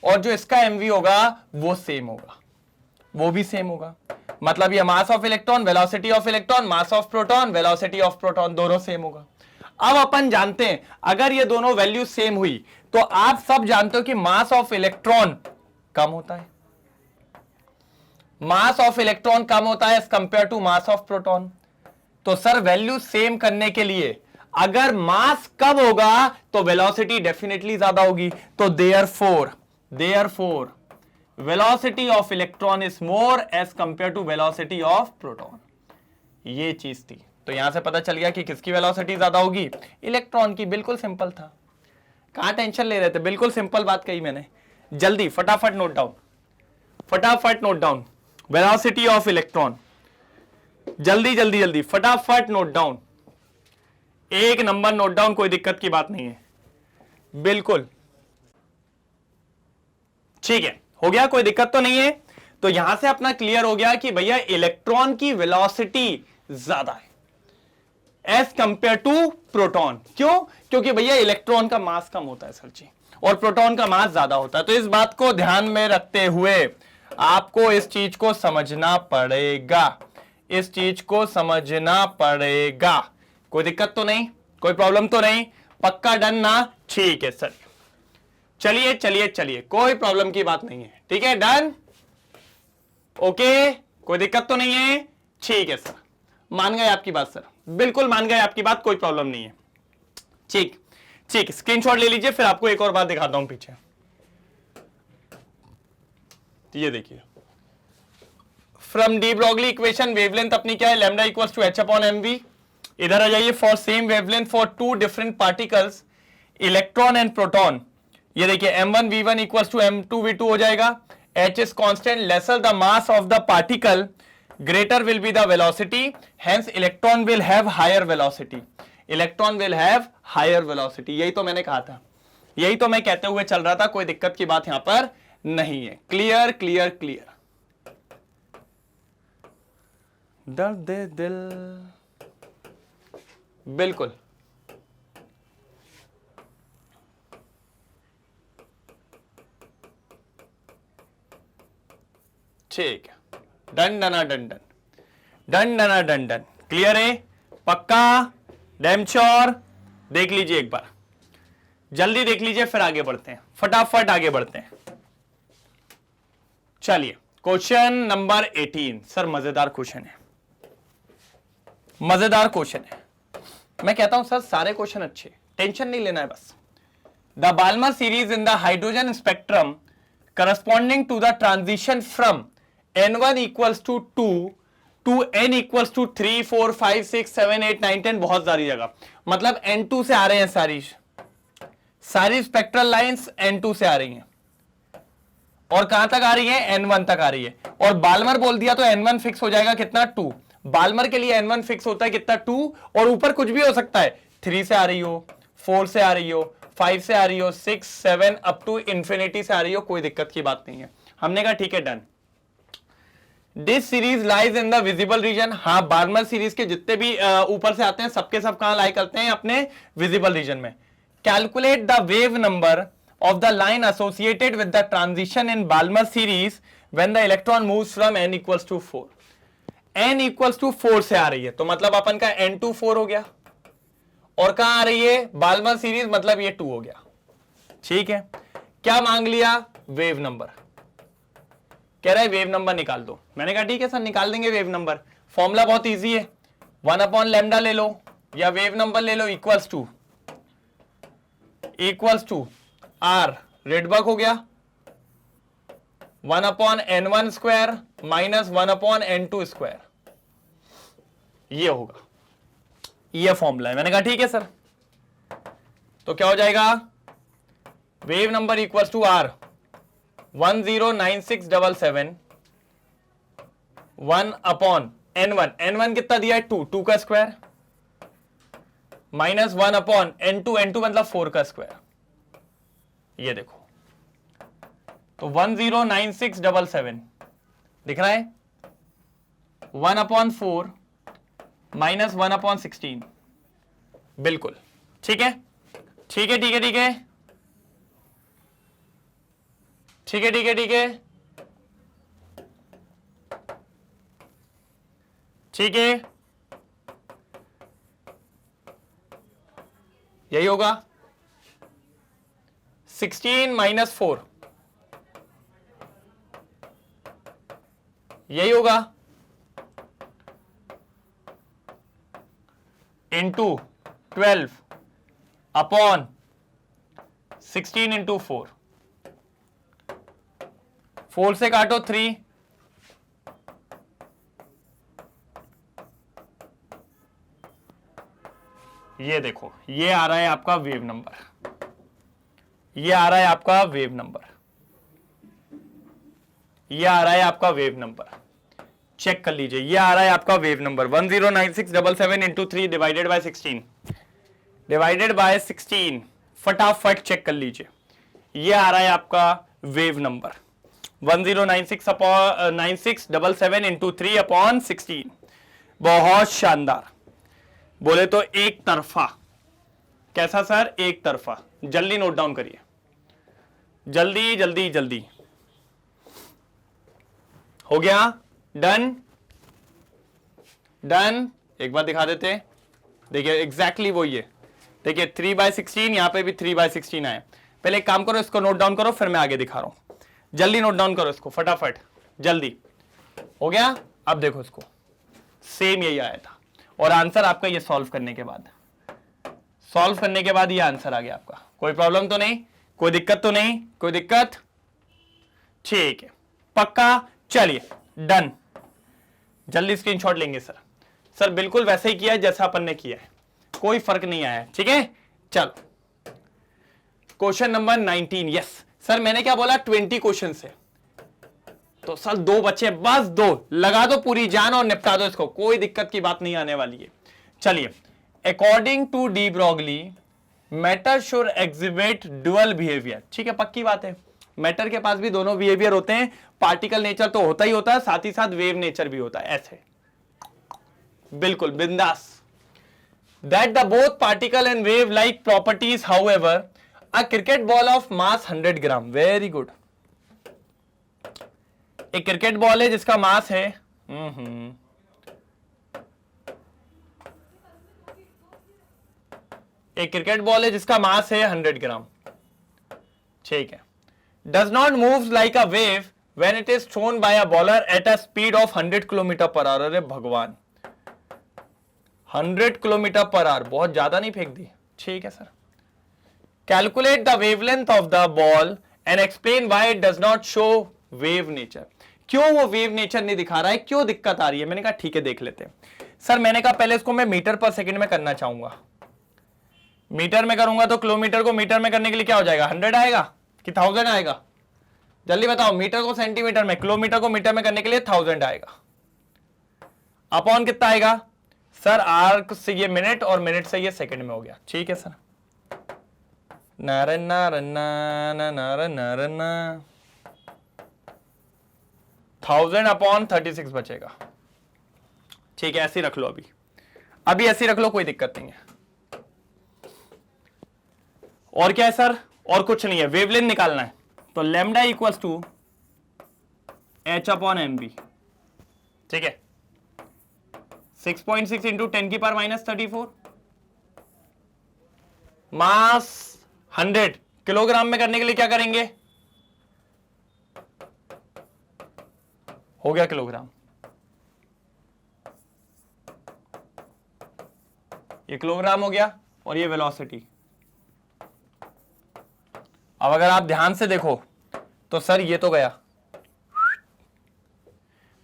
S1: और जो इसका एमवी होगा वो सेम होगा, वो भी सेम होगा। मतलब ये mass of electron, velocity of electron, mass of proton, velocity of proton, दोनों सेम होगा। अब अपन जानते हैं अगर ये दोनों वैल्यू सेम हुई तो आप सब जानते हो कि मास ऑफ इलेक्ट्रॉन कम होता है, मास ऑफ इलेक्ट्रॉन कम होता है as compare to mass of proton. तो सर वैल्यू सेम करने के लिए अगर मास कम होगा तो वेलोसिटी डेफिनेटली ज्यादा होगी, तो therefore velocity of electron is more as compare to velocity of proton. ये चीज थी, तो यहां से पता चल गया कि किसकी वेलोसिटी ज्यादा होगी, इलेक्ट्रॉन की। बिल्कुल सिंपल था, कहां टेंशन ले रहे थे, बिल्कुल सिंपल बात कही मैंने। जल्दी फटाफट नोट डाउन, फटाफट note down velocity of electron, जल्दी जल्दी जल्दी फटाफट नोट डाउन, एक नंबर नोट डाउन, कोई दिक्कत की बात नहीं है, बिल्कुल ठीक है, हो गया, कोई दिक्कत तो नहीं है। तो यहां से अपना क्लियर हो गया कि भैया इलेक्ट्रॉन की वेलोसिटी ज्यादा है एज कंपेयर टू प्रोटॉन। क्यों? क्योंकि भैया इलेक्ट्रॉन का मास कम होता है सर जी, और प्रोटॉन का मास ज्यादा होता है। तो इस बात को ध्यान में रखते हुए आपको इस चीज को समझना पड़ेगा, इस चीज को समझना पड़ेगा। कोई दिक्कत तो नहीं, कोई प्रॉब्लम तो नहीं, पक्का डन ना? ठीक है सर, चलिए चलिए चलिए, कोई प्रॉब्लम की बात नहीं है, ठीक है, डन, ओके, कोई दिक्कत तो नहीं है, ठीक है सर, मान गए आपकी बात सर, बिल्कुल मान गए आपकी बात, कोई प्रॉब्लम नहीं है, ठीक ठीक, स्क्रीनशॉट ले लीजिए, फिर आपको एक और बात दिखाता हूं पीछे। ये देखिए, from de Broglie equation wavelength अपनी क्या है, lambda equals to H upon M V. इधर आ जाइए, for same wavelength for two different particles electron and proton. ये देखिए m1 v1 equals to m2 v2 हो जाएगा। h is constant, lesser the mass of the particle greater will be the velocity, hence electron will have higher velocity, electron will have higher velocity। यही तो मैंने कहा था, यही तो मैं कहते हुए चल रहा था, कोई दिक्कत की बात यहां पर नहीं है। क्लियर क्लियर क्लियर, दर्द दिल, बिल्कुल ठीक है, डन डना डन डन, डन डना डन डन, क्लियर है, पक्का, डैम श्योर। देख लीजिए एक बार, जल्दी देख लीजिए, फिर आगे बढ़ते हैं, फटाफट आगे बढ़ते हैं। चलिए क्वेश्चन नंबर 18, सर मजेदार क्वेश्चन है, मजेदार क्वेश्चन है। मैं कहता हूं सर सारे क्वेश्चन अच्छे, टेंशन नहीं लेना है बस। The Balmer series in the hydrogen spectrum corresponding to the transition from n1 equals to 2 to n equals to 3 4 5 6 7 8 9 10, बहुत सारी जगह, मतलब n2 से आ रहे हैं, सारी स्पेक्ट्रल लाइंस n2 से आ रही हैं, और कहां तक आ रही है, n1 तक आ रही है। और बाल्मर बोल दिया तो n1 फिक्स हो जाएगा कितना, 2। बाल्मर के लिए n1 फिक्स होता है कितना, 2, और ऊपर कुछ भी हो सकता है, 3 से आ रही हो, 4 से आ रही हो, 5 से आ रही हो, 6 7 अप टू इंफिनिटी से आ रही हो, कोई दिक्कत की बात नहीं है। हमने कहा ठीक है, done. This series lies in the visible region. हाँ, बार्मर सीरीज के जितने भी ऊपर से आते हैं सबके सब कहां लाई करते हैं, अपने विजिबल रीजन में। Calculate the wave number of the line associated with the transition in Balmer series when the electron moves from n equals to 4। n equals to 4 से आ रही है, तो मतलब अपन का n2 4 हो गया, और कहां आ रही है, बाल्मर सीरीज, मतलब ये 2 हो गया। ठीक है, क्या मांग लिया, वेव नंबर, कह रहा है वेव नंबर निकाल दो। मैंने कहा ठीक है सर, निकाल देंगे वेव नंबर, फॉर्मूला बहुत इजी है, 1 अपॉन लैम्डा ले लो या वेव नंबर ले लो, इक्वल्स टू आर, रेडबर्ग हो गया, 1 upon n1 square minus 1 upon n2 square, ये होगा, ये फॉर्मूला है। मैंने कहा ठीक है सर, तो क्या हो जाएगा, wave number equals to R 109677 1 upon n1 कितना दिया है, 2 का स्क्वायर, माइनस 1 अपॉन n2 मतलब 4 का स्क्वायर, ये देखो, तो 109677 दिख रहा है, 1 अपॉन 4 माइनस 1 अपॉन 16, बिल्कुल ठीक है, ठीक है, ठीक है, ठीक है, ठीक है, ठीक है, ठीक है, ठीक है, यही होगा 16 माइनस 4, यही होगा इंटू 12 अपॉन 16 इंटू 4, 4 से काटो 3, ये देखो ये आ रहा है आपका वेव नंबर, ये आ रहा है आपका वेव नंबर, ये आ रहा है आपका वेव नंबर, चेक कर लीजिए, ये आ रहा है आपका wave number 109677 into 3 divided by 16, divided by 16, फटाफट चेक कर लीजिए, ये आ रहा है आपका वेव नंबर 109677 इंटू 3 अपॉन 16। बहुत शानदार, बोले तो एक तरफा। कैसा सर? एक तरफा। जल्दी नोट डाउन करिए, जल्दी जल्दी जल्दी। हो गया? Done done. एक बार दिखा देते हैं, देखिए एग्जैक्टली वही है। देखिए 3/16, यहां पे भी 3/16 आए। पहले एक काम करो, इसको नोट डाउन करो, फिर मैं आगे दिखा रहा हूं। जल्दी नोट डाउन करो इसको फटाफट, जल्दी। हो गया? अब देखो इसको, सेम यही आया था और आंसर आपका ये सॉल्व करने के बाद, सॉल्व करने के बाद ये आंसर आ गया आपका। कोई प्रॉब्लम तो नहीं, कोई दिक्कत तो नहीं? कोई दिक्कत? ठीक है, पक्का। चलिए डन। जल्दी स्क्रीनशॉट लेंगे सर। सर बिल्कुल वैसे ही किया है जैसा अपन ने किया है, कोई फर्क नहीं आया है। ठीक है, चलो क्वेश्चन नंबर 19। यस सर, मैंने क्या बोला? 20 क्वेश्चन है तो सर 2 बच्चे, बस 2 लगा दो पूरी जान और निपटा दो इसको, कोई दिक्कत की बात नहीं आने वाली है। चलिए, according to de Broglie matter should exhibit dual behaviour. ठीक है, पक्की बात है, मैटर के पास भी दोनों बिहेवियर होते हैं। पार्टिकल नेचर तो होता ही होता है, साथ ही साथ वेव नेचर भी होता है। ऐसे बिल्कुल बिंदास। That the both particle and wave like properties, however a cricket ball of mass 100 gram. Very good. एक क्रिकेट बॉल है जिसका मास है एक क्रिकेट बॉल है जिसका मास है 100 ग्राम। ठीक है। Does not move like a wave when it is thrown by a bowler at a speed of 100 kilometre per hour. अरे भगवान, 100 किलोमीटर पर आवर, बहुत ज्यादा नहीं फेंक दी। ठीक है sir. Calculate the wavelength of the ball and explain why it does not show wave nature. क्यों वो वेव नेचर नहीं दिखा रहा है, क्यों दिक्कत आ रही है? मैंने कहा ठीक है देख लेते हैं। सर मैंने कहा पहले इसको मैं मीटर पर सेकंड में करना चाहूंगा। मीटर में करूंगा तो किलोमीटर को मीटर में करने के लिए क्या हो जाएगा? 100 आएगा कि 1000 आएगा? जल्दी बताओ। मीटर को सेंटीमीटर में, किलोमीटर को मीटर में करने के लिए 1000 आएगा। अपॉन कितना आएगा? सर आर्क से ये मिनट और मिनट से ये सेकंड में हो गया। ठीक है सर। नारन नारन नारन नारन 1000 अपॉन 36 बचेगा। ठीक है, ऐसे रख लो। अभी ऐसे रख लो, कोई दिक्कत नहीं है। और क्या है सर? और कुछ नहीं है, वेवलेंथ निकालना है तो lambda equals to h upon mv। ठीक है, 6.6 इंटू 10 की पावर माइनस 34। मास 100 किलोग्राम में करने के लिए क्या करेंगे? हो गया किलोग्राम। ये किलोग्राम हो गया और ये वेलोसिटी। अब अगर आप ध्यान से देखो तो सर ये तो गया,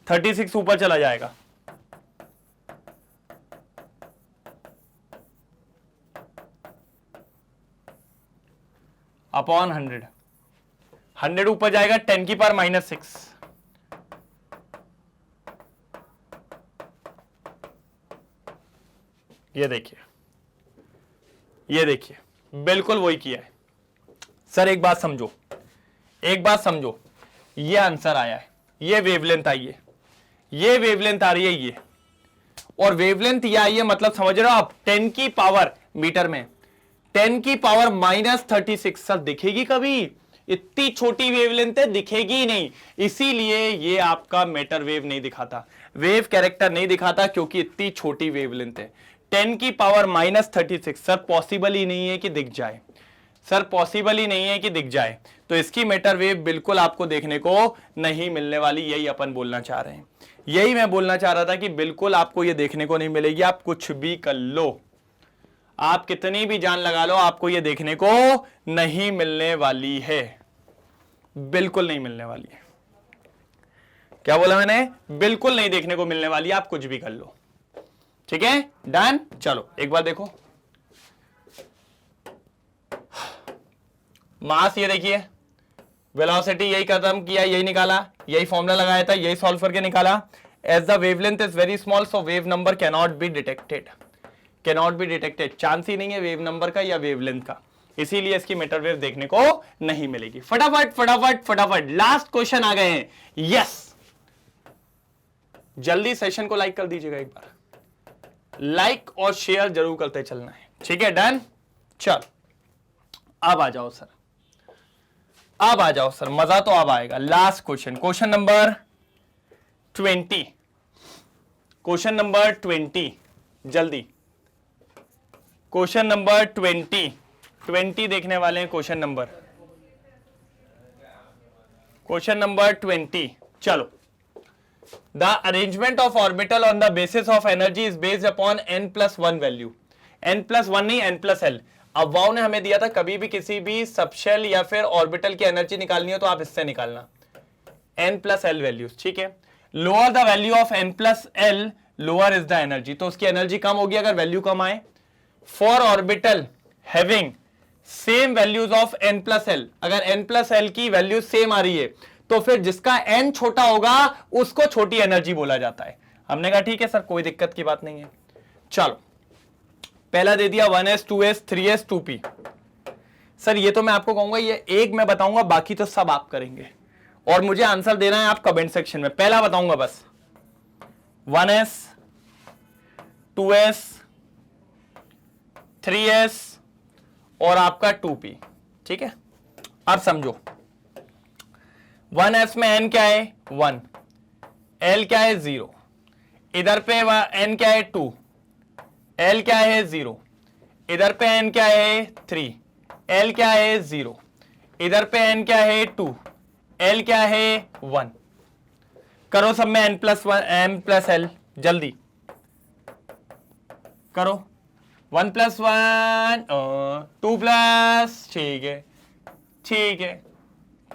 S1: 36 ऊपर चला जाएगा। अपॉन 100 ऊपर जाएगा 10 की पावर माइनस 6। ये देखिए, ये देखिए, बिल्कुल वही किया है। सर एक बात समझो, एक बात समझो, ये आंसर आया है, ये वेवलेंथ आई है, ये वेवलेंथ आ रही है ये, और वेवलेंथ ये आई है, मतलब समझ रहे हो आप? 10 की पावर मीटर में 10 की पावर माइनस 36। सर दिखेगी कभी? इतनी छोटी वेवलेंथ है, दिखेगी ही नहीं। इसीलिए ये आपका मैटर वेव नहीं दिखाता, वेव कैरेक्टर नहीं दिखाता, क्योंकि इतनी छोटी वेवलेंथ है। 10 की पावर -36। सर पॉसिबल ही नहीं है कि दिख जाए, सर पॉसिबल ही नहीं है कि दिख जाए, तो इसकी मैटर वेव बिल्कुल आपको देखने को नहीं मिलने वाली। यही अपन बोलना चाह रहे हैं, यही मैं बोलना चाह रहा था कि बिल्कुल आपको ये देखने को नहीं मिलेगी। आप कुछ भी कर लो, आप कितनी भी जान लगा लो, आपको ये देखने को नहीं मिलने वाली है, बिल्कुल नहीं मिलने वाली है। क्या बोला मैंने? बिल्कुल नहीं देखने को मिलने वाली, आप कुछ भी कर लो। ठीक है, डन। चलो एक बार देखो, मास ये देखिए, वेलोसिटी यही खत्म किया, यही निकाला, यही फॉर्मूला लगाया था, यही सॉल्व करके निकाला। As the wavelength is very small so wave number cannot be detected, cannot be detected, chance ही नहीं है वेव नंबर का या वेवलेंथ का, इसीलिए इसकी मीटर वेव देखने को नहीं मिलेगी। फटाफट फटाफट फटाफट लास्ट क्वेश्चन आ गए हैं। यस, जल्दी सेशन को लाइक कर दीजिएगा, एक बार लाइक और शेयर जरूर करते चलना है। ठीक है, डन। चल अब आ जाओ सर, अब आ जाओ सर, मजा तो अब आएगा। Last question, question number 20, question number 20, जल्दी क्वेश्चन नंबर 20 देखने वाले हैं। क्वेश्चन नंबर 20, चलो। The arrangement of orbital on the basis of energy is based upon n+1 value, n+1 नहीं n+l। अब वाव ने हमें दिया था कभी भी किसी भी सबशेल या फिर ऑर्बिटल की एनर्जी निकालनी हो तो आप इससे निकालना n+l वैल्यूज। ठीक है, lower the value of n+l lower is the energy, तो उसकी एनर्जी कम होगी अगर वैल्यू कम आए। For orbital having same values of n+l, अगर n+l की वैल्यू सेम आ रही है तो फिर जिसका n छोटा होगा उसको छोटी एनर्जी बोला जाता है। हमने कहा ठीक है सर, कोई दिक्कत की बात नहीं है। चलो पहला दे दिया 1s 2s 3s 2p। Sir ये तो मैं आपको कहूंगा, ये एक मैं बताऊंगा, बाकी तो सब आप करेंगे और मुझे आंसर देना है आप कमेंट सेक्शन में। पहला बताऊंगा बस 1s 2s 3s और आपका 2p। ठीक है, अब समझो 1s में n क्या है 1, l क्या है 0, इधर पे n क्या है 2, l क्या है 0, इधर पे n क्या है 3, l क्या है 0, इधर पे n क्या है 2, l क्या है 1। करो सब में n+l, जल्दी करो। 1+1 2+, ठीक है ठीक है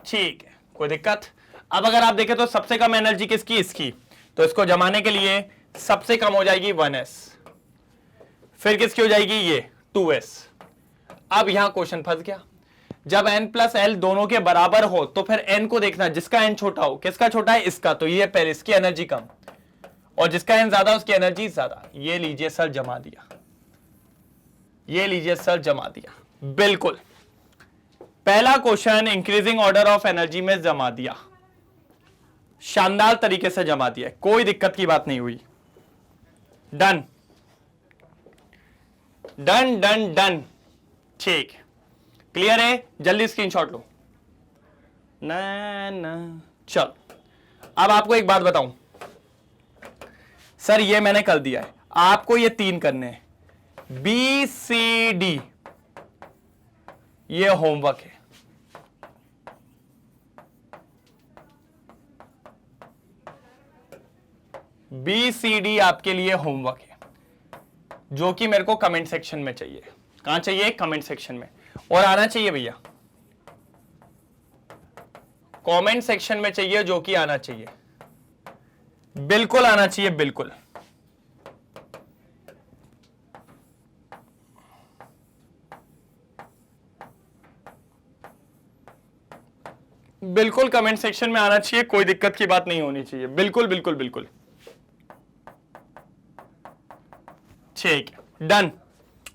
S1: ठीक है, कोई दिक्कत। अब अगर आप देखें तो सबसे कम एनर्जी किसकी? इसकी, तो इसको जमाने के लिए सबसे कम हो जाएगी 1s, फिर किसकी हो जाएगी ये 2s। अब यहां क्वेश्चन फंस गया, जब n+l दोनों के बराबर हो तो फिर n को देखना, जिसका n छोटा हो। किसका छोटा है? इसका, तो ये पहले इसकी एनर्जी कम, और जिसका n ज्यादा उसकी एनर्जी ज्यादा। ये लीजिए सर जमा दिया, ये लीजिए सर जमा दिया, बिल्कुल पहला question increasing order of energy में जमा दिया, शानदार तरीके से जमा दिया, कोई दिक्कत की बात नहीं हुई। डन डन डन डन, ठीक, क्लियर है? जल्दी स्क्रीनशॉट लो ना ना। चल अब आपको एक बात बताऊं सर, ये मैंने कर दिया है, आपको ये 3 करने हैं, BCD, ये होमवर्क है। BCD आपके लिए होमवर्क है, जो कि मेरे को कमेंट सेक्शन में चाहिए। कहां चाहिए? कमेंट सेक्शन में, और आना चाहिए भैया, कमेंट सेक्शन में चाहिए, जो कि आना चाहिए, बिल्कुल आना चाहिए, बिल्कुल। बिल्कुल कमेंट सेक्शन में आना चाहिए, कोई दिक्कत की बात नहीं होनी चाहिए, बिल्कुल बिल्कुल बिल्कुल। ठीक है, डन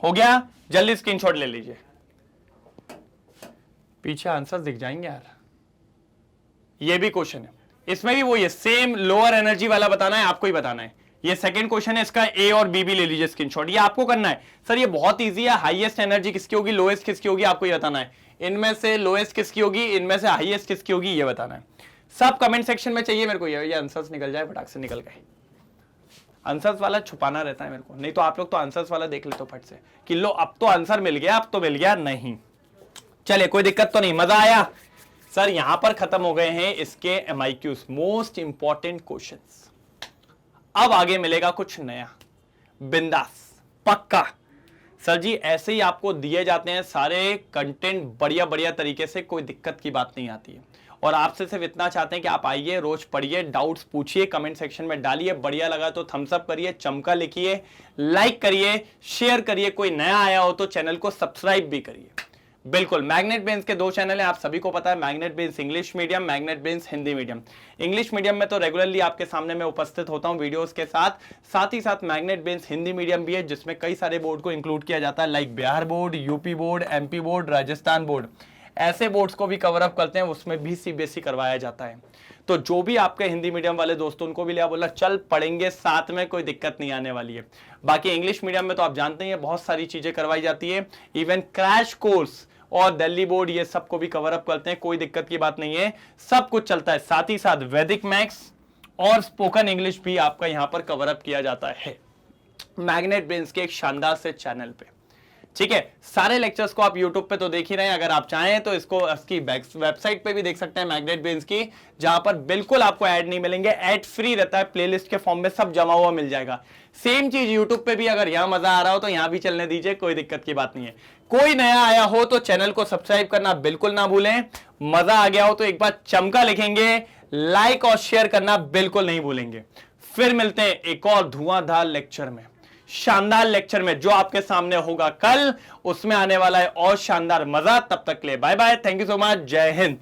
S1: हो गया, जल्दी स्क्रीनशॉट ले लीजिए, पीछे आंसर दिख जाएंगे यार। ये भी क्वेश्चन है, इसमें भी वो ये सेम लोअर एनर्जी वाला बताना है, आपको ही बताना है। ये सेकंड क्वेश्चन है, इसका ए और बी भी ले लीजिए स्क्रीनशॉट, ये आपको करना है। सर ये बहुत इजी है, हाईएस्ट एनर्जी किसकी होगी, लोएस्ट किसकी होगी, आपको ये बताना है। इनमें से लोएस्ट किसकी होगी, इनमें से हाईएस्ट किसकी होगी, ये बताना है। सब कमेंट सेक्शन में चाहिए मेरे को, ये आंसर्स निकल जाए, फटाक से निकल गए। आंसर्स वाला छुपाना रहता है मेरे को, नहीं तो आप लोग तो आंसर्स वाला देख लेते हो फट से कि लो अब तो आंसर मिल गया, अब तो मिल गया नहीं। चलिए कोई दिक्कत तो नहीं, मजा आया सर। यहां पर खत्म हो गए हैं इसके MIQs, मोस्ट इंपॉर्टेंट क्वेश्चंस। अब आगे मिलेगा कुछ नया, बिंदास पक्का। सर जी ऐसे ही आपको दिए जाते हैं सारे कंटेंट बढ़िया बढ़िया तरीके से, कोई दिक्कत की बात नहीं आती है। और आपसे सिर्फ इतना चाहते हैं कि आप आइए, रोज पढ़िए, डाउट्स पूछिए, कमेंट सेक्शन में डालिए, बढ़िया लगा तो थम्स अप करिए, चमका लिखिए, लाइक करिए, शेयर करिए, कोई नया आया हो तो चैनल को सब्सक्राइब भी करिए। बिल्कुल, मैग्नेट ब्रेन्स के 2 चैनल हैं, आप सभी को पता है, magnet brains English medium, magnet brains Hindi medium. English medium में तो रेगुलरली आपके सामने मैं उपस्थित होता हूं वीडियोस के साथ ही साथ मैग्नेट ब्रेन्स हिंदी मीडियम भी है, जिसमें कई सारे बोर्ड को इंक्लूड किया जाता है, like Bihar board, UP board, MP board, Rajasthan board, ऐसे बोर्ड्स को भी कवर अप करते हैं, उसमें भी CBSE करवाया जाता है। तो जो भी आपके हिंदी मीडियम वाले दोस्तों, उनको भी लिया, बोला चल पढ़ेंगे साथ में, कोई दिक्कत नहीं आने वाली है। बाकी इंग्लिश मीडियम में तो आप जानते हैं बहुत सारी चीजें करवाई जाती है, इवन क्रैश कोर्स और दिल्ली बोर्ड, ये सबको भी कवर अप करते हैं, कोई दिक्कत की बात नहीं है, सब कुछ चलता है। साथ ही साथ वैदिक मैथ्स और स्पोकन इंग्लिश भी आपका यहां पर कवर अप किया जाता है मैग्नेट ब्रेन्स के एक शानदार से चैनल पे। ठीक है, सारे लेक्चर्स को आप YouTube पे तो देख ही रहे हैं, अगर आप चाहें तो इसको इसकी वेबसाइट पे भी देख सकते हैं मैग्नेट ब्रेन्स की, जहां पर बिल्कुल आपको ऐड नहीं मिलेंगे, ऐड फ्री रहता है, प्लेलिस्ट के फॉर्म में सब जमा हुआ मिल जाएगा। सेम चीज YouTube पे भी, अगर यहां मजा आ रहा हो तो यहां भी चलने दीजिए, कोई दिक्कत की बात नहीं है। कोई नया आया हो तो चैनल को सब्सक्राइब करना बिल्कुल ना भूलें, मजा आ गया हो तो एक बार चमका लिखेंगे, लाइक और शेयर करना बिल्कुल नहीं भूलेंगे। फिर मिलते हैं एक और धुआंधार लेक्चर में, शानदार लेक्चर में, जो आपके सामने होगा कल, उसमें आने वाला है और शानदार मजा। तब तक के लिए bye bye, thank you so much, जय हिंद।